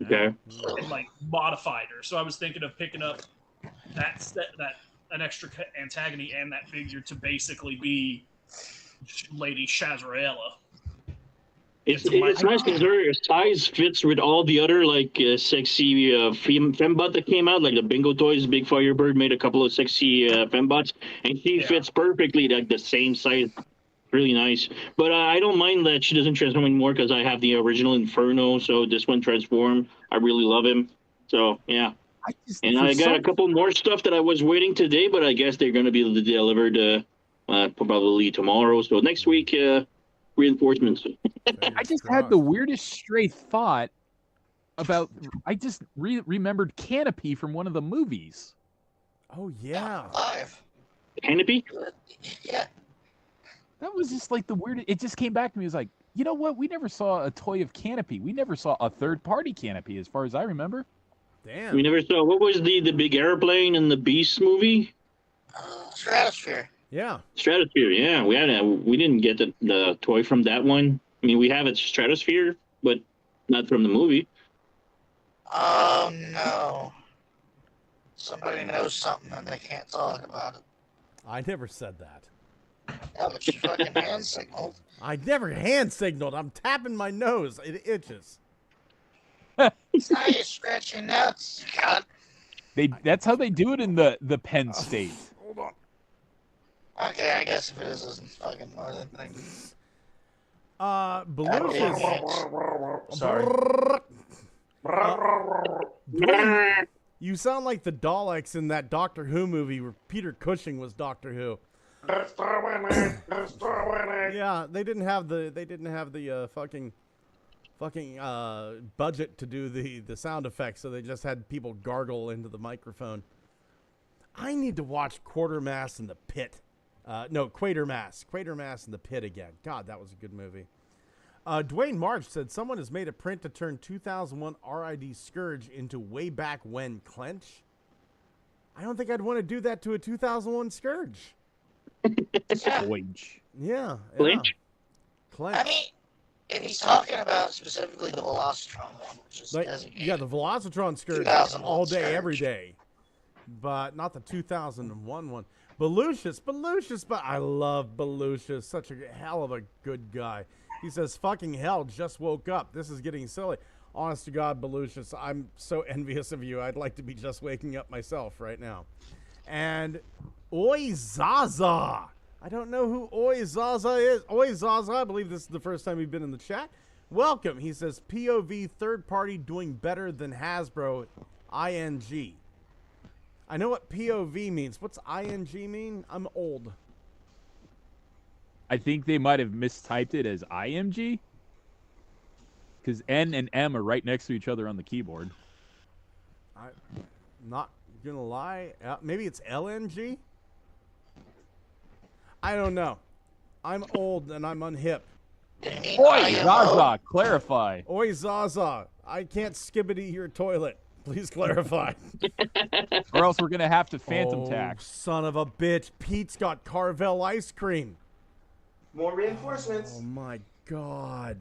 Okay. And like modified her. So I was thinking of picking up an extra Antagony and that figure to basically be Lady Shazraella. It's nice because her size fits with all the other like sexy fembot that came out, like the Bingo Toys. Big Firebird made a couple of sexy fembots, and she fits perfectly like the same size. Really nice, but I don't mind that she doesn't transform anymore because I have the original Inferno, so this one transformed. I really love him. So yeah, I got a couple more stuff that I was waiting today, but I guess they're going to be delivered probably tomorrow. So next week, reinforcements. I just had the weirdest stray thought about. I just remembered Canopy from one of the movies. Oh yeah, Canopy. Yeah. That was just like the weirdest. It just came back to me. It was like, you know what? We never saw a toy of Canopy. We never saw a third-party Canopy, as far as I remember. Damn. We never saw. What was the big airplane in the Beast movie? Stratosphere. Yeah. Stratosphere. Yeah, we didn't get the toy from that one. I mean, we have it Stratosphere, but not from the movie. Oh no. Somebody knows something and they can't talk about it. I never said that. Yeah, but you fucking hand signaled. I never hand signaled. I'm tapping my nose. It itches. It's not you scratch your nuts, you cunt. That's how they do it in the Penn State. Hold on. Okay, I guess if it isn't fucking northern thing. Belushi. Sorry. Dwayne, you sound like the Daleks in that Doctor Who movie where Peter Cushing was Doctor Who. Yeah, they didn't have the fucking budget to do the sound effects, so they just had people gargle into the microphone. I need to watch Quatermass in the Pit. Quatermass in the Pit again. God, that was a good movie. Dwayne March said someone has made a print to turn 2001 RID Scourge into way back when Clench. I don't think I'd want to do that to a 2001 Scourge. Scourge. Yeah. Clench? Clench. I mean, if he's talking about specifically the Velocitron one, which is designated. Yeah, the Velocitron Scourge 2001 all day, Scourge. every day. But not the 2001 one. Belucius, but I love Belucius. Such a hell of a good guy. He says, fucking hell, just woke up. This is getting silly. Honest to God, Belucius, I'm so envious of you. I'd like to be just waking up myself right now. And Oi Zaza. I don't know who Oi Zaza is. Oi Zaza, I believe this is the first time you've been in the chat. Welcome. He says, POV third party doing better than Hasbro ING. I know what POV means. What's ING mean? I'm old. I think they might have mistyped it as IMG. Because N and M are right next to each other on the keyboard. I'm not gonna lie. Maybe it's LNG? I don't know. I'm old and I'm unhip. Oi, Zaza, clarify. Oi, Zaza. I can't skibbity your toilet. Please clarify. Or else we're going to have to phantom tax. Son of a bitch. Pete's got Carvel ice cream. More reinforcements. Oh, my God.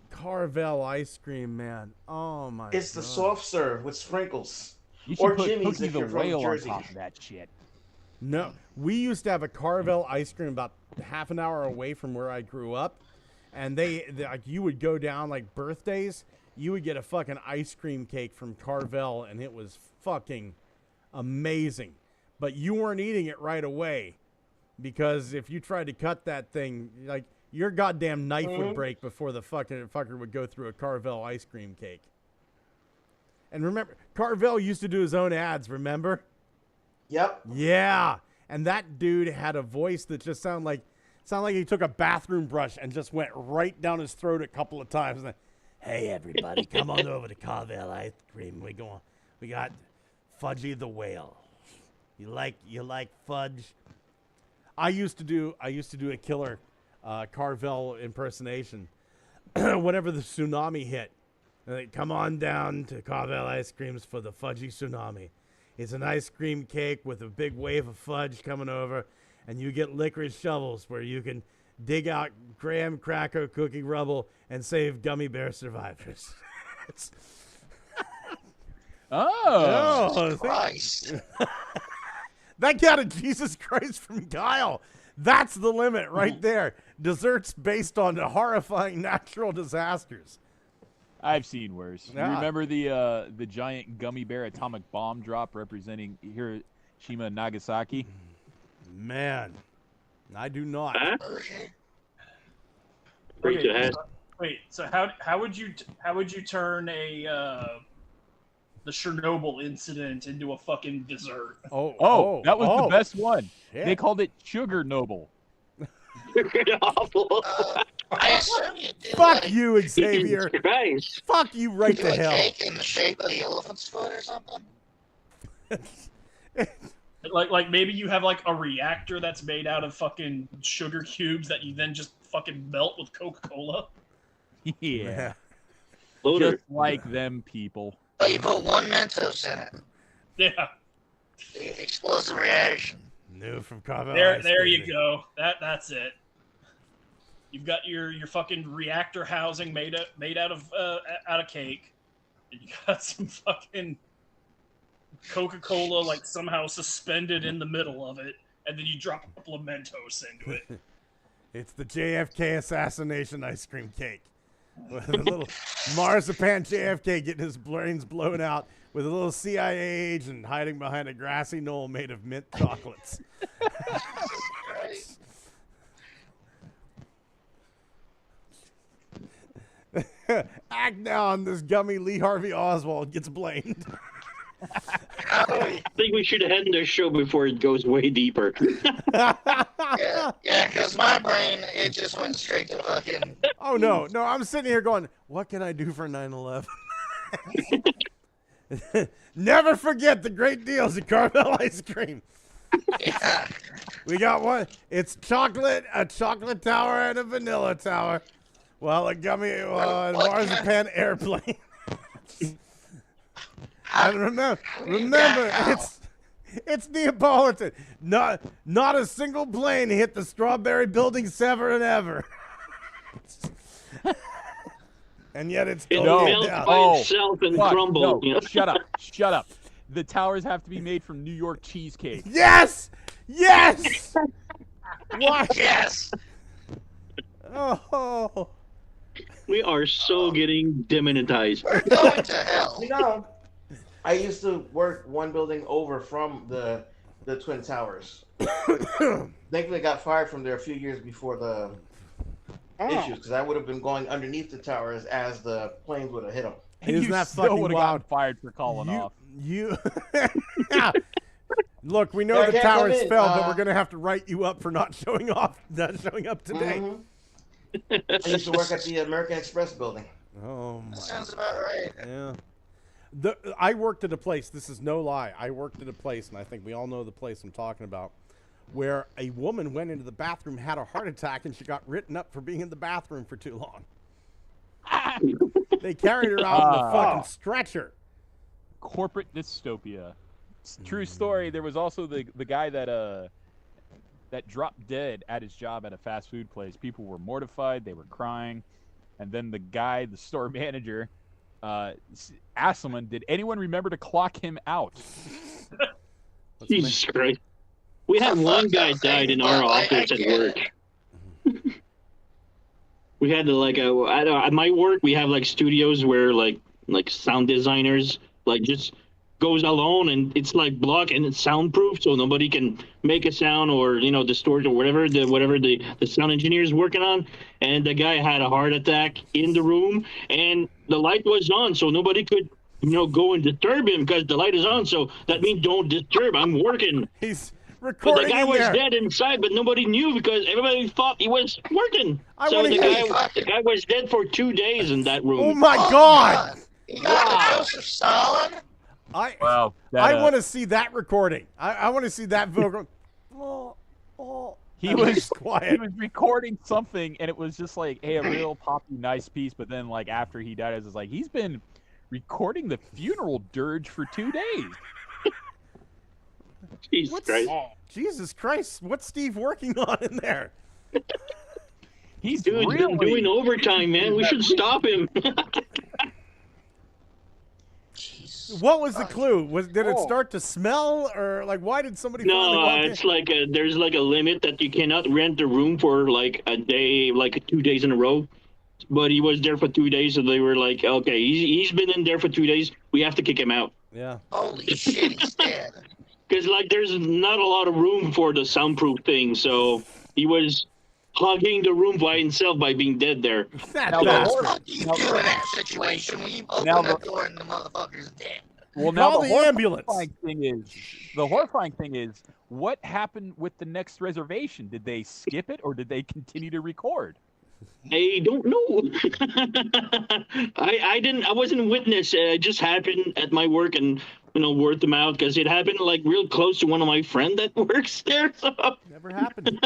Carvel ice cream, man. Oh, my God. It's the soft serve with sprinkles. You should Or put Jimmy's Cookie if the you're from Whale on Jersey. top of that shit. No, we used to have a Carvel ice cream about half an hour away from where I grew up. And they like, you would go down, like, birthdays. You would get a fucking ice cream cake from Carvel, and it was fucking amazing. But you weren't eating it right away, because if you tried to cut that thing, like, your goddamn knife would break before the fucker would go through a Carvel ice cream cake. And remember, Carvel used to do his own ads, remember? Yep. Yeah. And that dude had a voice that just sounded like he took a bathroom brush and just went right down his throat a couple of times. And then, hey, everybody, come on over to Carvel ice cream. We got Fudgy the Whale. You like fudge? I used to do a killer Carvel impersonation whenever the tsunami hit. And they, come on down to Carvel Ice Creams for the Fudgy Tsunami. It's an ice cream cake with a big wave of fudge coming over, and you get licorice shovels where you can dig out graham cracker cookie rubble and save gummy bear survivors. Oh, Christ. That got a Jesus Christ from Kyle. That's the limit right there. Desserts based on horrifying natural disasters. I've seen worse. Yeah. You remember the giant gummy bear atomic bomb drop representing Hiroshima and Nagasaki? Man, I do not. Wait, so how would you turn the Chernobyl incident into a fucking dessert? Oh, that was the best one. Shit. They called it Sugarnobyl. I assume you do. Fuck you, Xavier. Christ. Fuck you right Do to a hell. cake in the shape of the elephant's foot or something. Like maybe you have like a reactor that's made out of fucking sugar cubes that you then just fucking melt with Coca-Cola. Yeah. Loader. Just like them people. But you put one Mentos in it. Yeah. The explosive reaction. New from Carvel. There you go. That's it. You've got your fucking reactor housing made out of cake. and you got some fucking Coca-Cola like somehow suspended in the middle of it, and then you drop Lamentos into it. It's the JFK assassination ice cream cake. With a little marzipan JFK getting his brains blown out with a little CIA agent hiding behind a grassy knoll made of mint chocolates. Act now on this gummy Lee Harvey Oswald gets blamed. I think we should end this show before it goes way deeper. Yeah, because my brain, it just went straight to fucking... Oh, no, I'm sitting here going, what can I do for 9/11? Never forget the great deals at Carmel Ice Cream. Yeah. We got one. It's chocolate, a chocolate tower, and a vanilla tower. Well, a gummy, marzipan airplane. And remember, it's Neapolitan. Not a single plane hit the Strawberry Building ever and ever. And yet it's melts by itself and crumbles. No, shut up. The towers have to be made from New York cheesecake. Yes! Why? Yes! Oh. We are so getting demonetized. We're going to hell. You know, I used to work one building over from the Twin Towers. Thankfully, I got fired from there a few years before the issues, because I would have been going underneath the towers as the planes would have hit them. Isn't that still fucking would have wild? gotten fired for calling off. Look, we know Yeah, the I can't come towers in. fell, but we're gonna have to write you up for not showing up today. I used to work at the American Express building. Oh my! That sounds about right. Yeah. I worked at a place. This is no lie. I worked at a place, and I think we all know the place I'm talking about, where a woman went into the bathroom, had a heart attack, and she got written up for being in the bathroom for too long. They carried her out in the fucking stretcher. Corporate dystopia. True story. There was also the guy that dropped dead at his job at a fast food place. People were mortified. They were crying. And then the store manager, asked someone, did anyone remember to clock him out? Jesus Christ. We had one guy died in our office at work. We had at my work, we have like studios where like sound designers just goes alone, and it's like block and it's soundproof, so nobody can make a sound or distort or whatever the sound engineer is working on. And the guy had a heart attack in the room, and the light was on, so nobody could go and disturb him because the light is on. So that means don't disturb. I'm working. He's But recording the guy in was there. dead inside, but nobody knew because everybody thought he was working. So the guy was dead for 2 days in that room. Oh my God! You got Joseph Stalin? I Wow. want to see that recording. I want to see that vocal. He was quiet. He was recording something, and it was just like, hey, a real poppy, nice piece. But then, like after he died, it was like he's been recording the funeral dirge for 2 days. Jesus Christ! What's Steve working on in there? He's doing overtime, man. We should stop him. What was the clue? Did it start to smell, or like why did somebody? finally walk in? It's like there's like a limit that you cannot rent the room for like a day, like 2 days in a row. But he was there for 2 days, so they were like, okay, he's been in there for 2 days. We have to kick him out. Yeah. Holy shit, he's dead. Because like there's not a lot of room for the soundproof thing, so he was hogging the room by himself by being dead there. What do you do in that situation when you open the door and the motherfucker's dead? Well, now Call the ambulance. The horrifying thing is, what happened with the next reservation? Did they skip it, or did they continue to record? I don't know. I wasn't witness. It just happened at my work, and word them out because it happened like real close to one of my friend that works there. So. Never happened.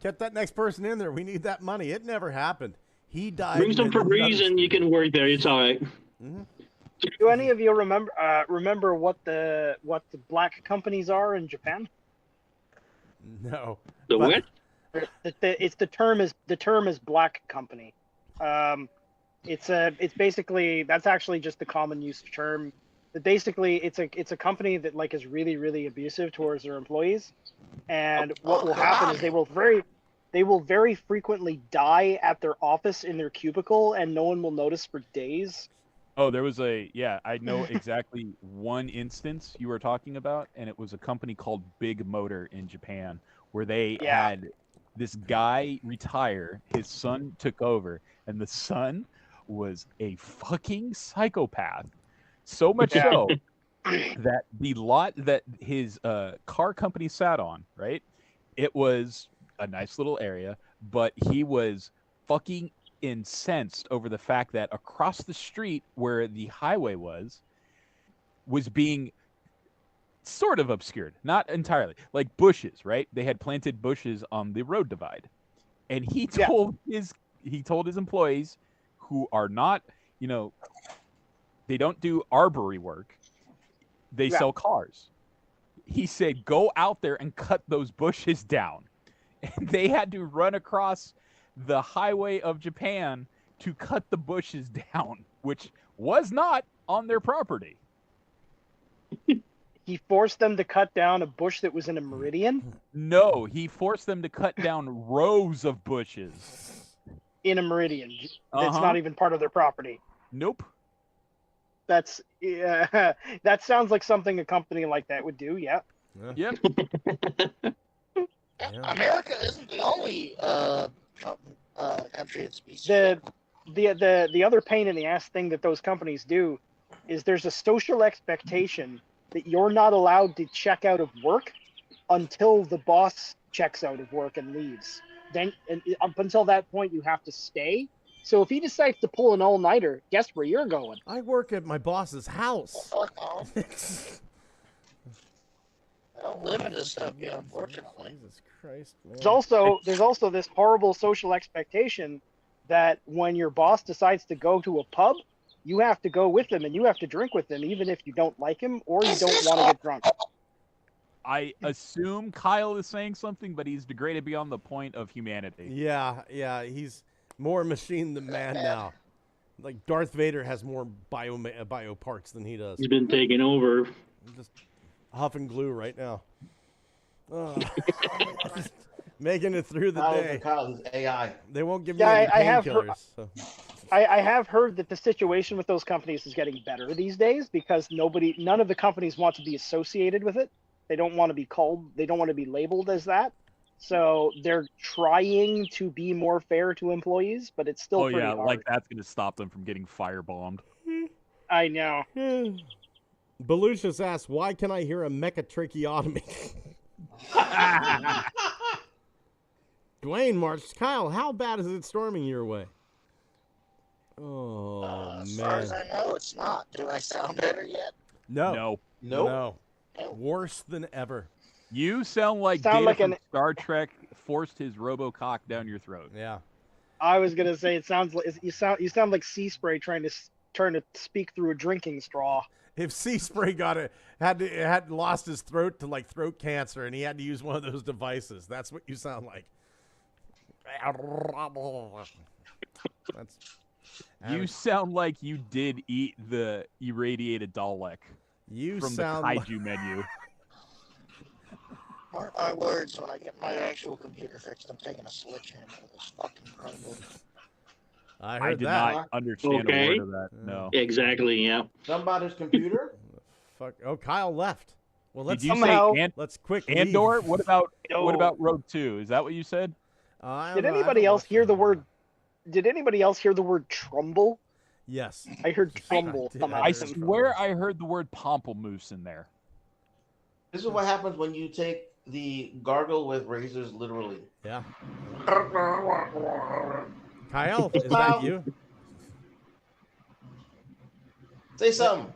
Get that next person in there. We need that money. It never happened. He died. Bring some Febreze and you can work there. It's all right. Mm-hmm. Do any of you remember what the black companies are in Japan? No. What? The term is black company. It's basically, that's actually just the common use term. That basically it's a company that like is really, really abusive towards their employees, and what will happen is they will very frequently die at their office in their cubicle, and no one will notice for days. Oh, there was I know exactly one instance you were talking about, and it was a company called Big Motor in Japan, where they had this guy retire, his son took over, and the son was a fucking psychopath. So much so that the lot that his car company sat on, right? It was a nice little area, but he was fucking incensed over the fact that across the street where the highway was being sort of obscured, not entirely, like bushes, right? They had planted bushes on the road divide, and he told his employees, who are not, they don't do arbory work, they sell cars. He said, go out there and cut those bushes down. And they had to run across the highway of Japan to cut the bushes down, which was not on their property. He forced them to cut down a bush that was in a meridian? No, he forced them to cut down rows of bushes. In a meridian. It's not even part of their property. Nope. That sounds like something a company like that would do, yeah. Yep. America isn't the only country that's the other pain in the ass thing that those companies do is there's a social expectation that you're not allowed to check out of work until the boss checks out of work and leaves. Then, and up until that point, you have to stay. So if he decides to pull an all-nighter, guess where you're going? I work at my boss's house. I don't live in this stuff yet, unfortunately. Jesus Christ, man. There's also this horrible social expectation that when your boss decides to go to a pub, you have to go with him and you have to drink with him, even if you don't like him or you don't want to get drunk. I assume Kyle is saying something, but he's degraded beyond the point of humanity. Yeah, he's more machine than man now. Like Darth Vader has more bio parts than he does. He's been taken over. I'm just huffing glue right now. Making it through the day. Kyle's AI. They won't give me any painkillers. I have heard that the situation with those companies is getting better these days because none of the companies want to be associated with it. They don't want to be called, they don't want to be labeled as that. So they're trying to be more fair to employees, but it's still pretty hard. Like that's going to stop them from getting firebombed. I know. Belucius asks, why can I hear a mechatracheotomy? Dwayne marched. Kyle, how bad is it storming your way? Oh, man. As far as I know, it's not. Do I sound better yet? No. Nope. Worse than ever. You sound like Data from Star Trek forced his RoboCock down your throat. Yeah. I was gonna say it sounds like you sound like Sea Spray trying to speak through a drinking straw. If Sea Spray had lost his throat to like throat cancer and he had to use one of those devices, that's what you sound like. You sound like you did eat the irradiated Dalek from the kaiju menu. Mark my words, when I get my actual computer fixed, I'm taking a sledgehammer to this fucking Chromebook. I did not understand a word of that. No. Exactly, yeah. Somebody's computer? Fuck. Oh, Kyle left. Well, let's let's quick leave. Andor? What about Rogue 2? Is that what you said? Did anybody else hear the word trumble? Yes. I heard trumble come out. I swear I heard the word pomplamoose in there. This is what happens when you take the gargle with razors literally. Yeah. Kyle, is that you? Say something.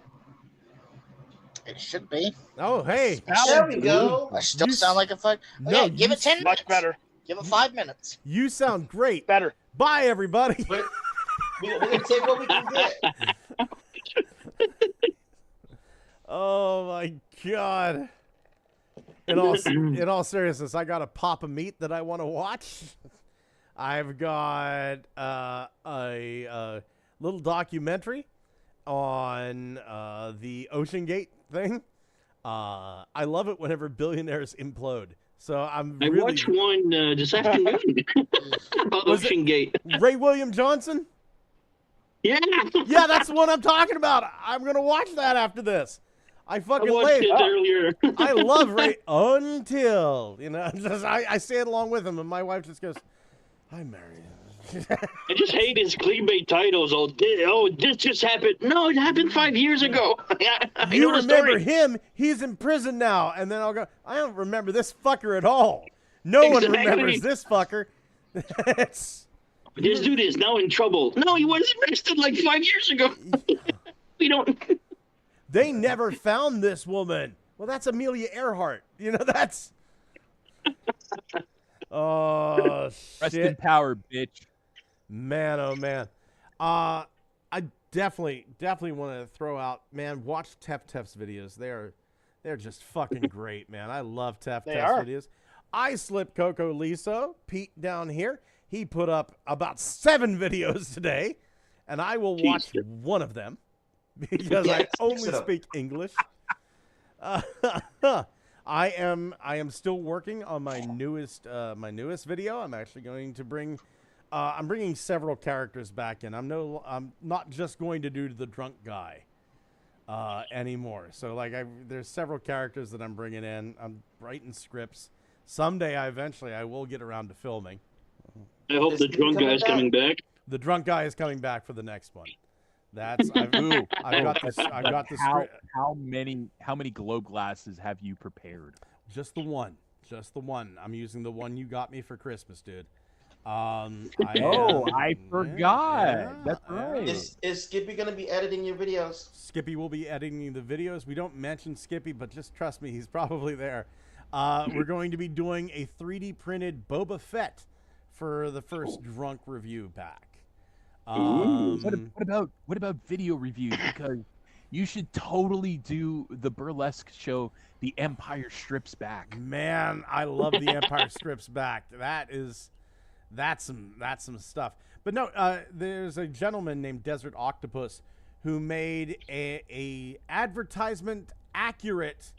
It should be. Oh, hey. There we go. I still sound like a fuck. No, give it 10 minutes. Much better. Give it 5 minutes. You sound great. Better. Bye, everybody. We're going to take what we can get. Oh, my God. In all seriousness, I got a pop of meat that I want to watch. I've got a little documentary on the Ocean Gate thing. I love it whenever billionaires implode. So I watched one this afternoon about Ocean Gate. Ray William Johnson? Yeah. Yeah, that's the one I'm talking about. I'm going to watch that after this. I fucking watched it earlier. I love Ray until, I say it along with him, and my wife just goes, I'm married. I just hate his clickbait titles. This just happened. No, it happened 5 years ago. You remember him? He's in prison now. And then I'll go, I don't remember this fucker at all. No one remembers this fucker. This dude is now in trouble. No, he was arrested like 5 years ago. We don't. They never found this woman. Well, that's Amelia Earhart. That's. Oh, shit. Rest in power, bitch. Man, oh, man. I definitely want to throw out, man, watch Tef's videos. They're just fucking great, man. I love Tef's videos. I Slip Coco Liso, Pete down here. He put up about 7 videos today, and I will watch one of them because I only speak English. I am still working on my newest video. I'm actually going to bring I'm bringing several characters back in. I'm not just going to do the drunk guy anymore. So there's several characters that I'm bringing in. I'm writing scripts. Someday I will get around to filming. I hope the drunk guy is coming back. The drunk guy is coming back for the next one. I've got this script. How many globe glasses have you prepared? Just the one. I'm using the one you got me for Christmas, dude. I forgot. Yeah, That's right. Is Skippy going to be editing your videos? Skippy will be editing the videos. We don't mention Skippy, but just trust me, he's probably there. We're going to be doing a 3D printed Boba Fett for the first drunk review pack. What about video reviews? Because you should totally do the burlesque show, The Empire Strips Back. Man, I love The Empire Strips Back. That's some stuff. But no, there's a gentleman named Desert Octopus who made a advertisement accurate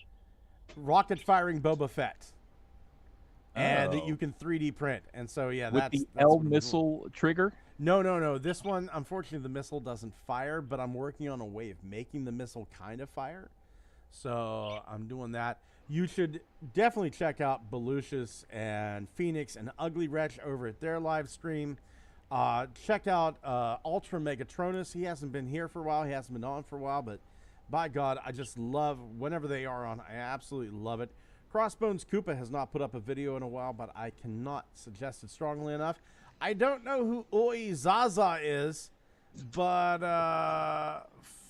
rocket firing Boba Fett. And that you can 3D print. And so, yeah, with the L missile trigger? No. This one, unfortunately, the missile doesn't fire, but I'm working on a way of making the missile kind of fire. So I'm doing that. You should definitely check out Belucius and Phoenix and Ugly Wretch over at their live stream. Check out Ultra Megatronus. He hasn't been here for a while. He hasn't been on for a while, but by God, I just love whenever they are on. I absolutely love it. Crossbones Koopa has not put up a video in a while, but I cannot suggest it strongly enough. I don't know who Oi Zaza is, but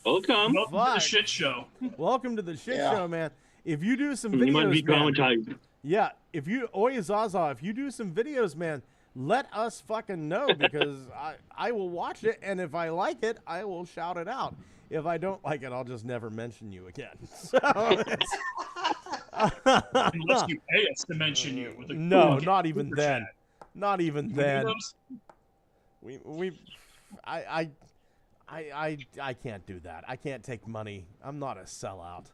welcome to the shit show. Welcome to the shit show, man. If you do some videos, you might be commentating. Yeah, if you Oi Zaza, if you do some videos, man, let us fucking know because I will watch it, and if I like it, I will shout it out. If I don't like it, I'll just never mention you again. So unless you pay us to mention you. With a not even then. Chat. Not even then. I can't do that. I can't take money. I'm not a sellout.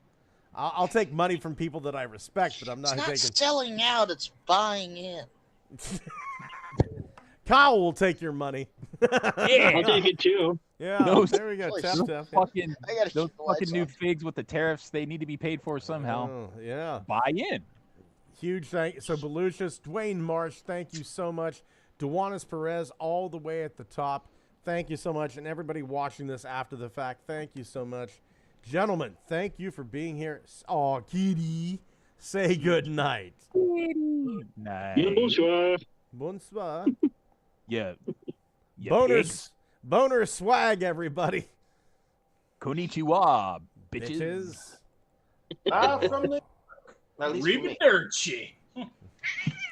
I'll take money from people that I respect, but I'm not taking. It's not selling out. It's buying in. Kyle will take your money. Yeah, I'll take it too. Yeah, there we go. Those fucking new figs with the tariffs, they need to be paid for somehow. Yeah. Buy in. Huge thank you. So, Belucius, Dwayne Marsh, thank you so much. Duanis Perez, all the way at the top. Thank you so much. And everybody watching this after the fact, thank you so much. Gentlemen, thank you for being here. Oh, Kitty, say good night. Night. Bonsoir. Bonsoir. Yeah. Boner swag, everybody. Konnichiwa, bitches. From the Arrivederci.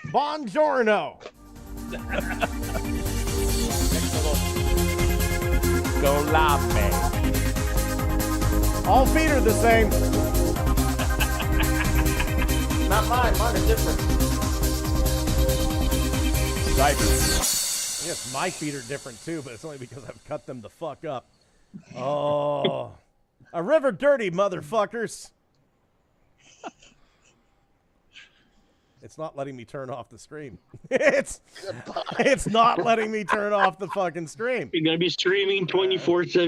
Buongiorno. Go lame. All feet are the same. Not mine. Mine are different. Cyber. Yes, my feet are different too, but it's only because I've cut them the fuck up. Oh, a river dirty, motherfuckers. It's not letting me turn off the stream. It's not letting me turn off the fucking stream. You're gonna be streaming 24/7.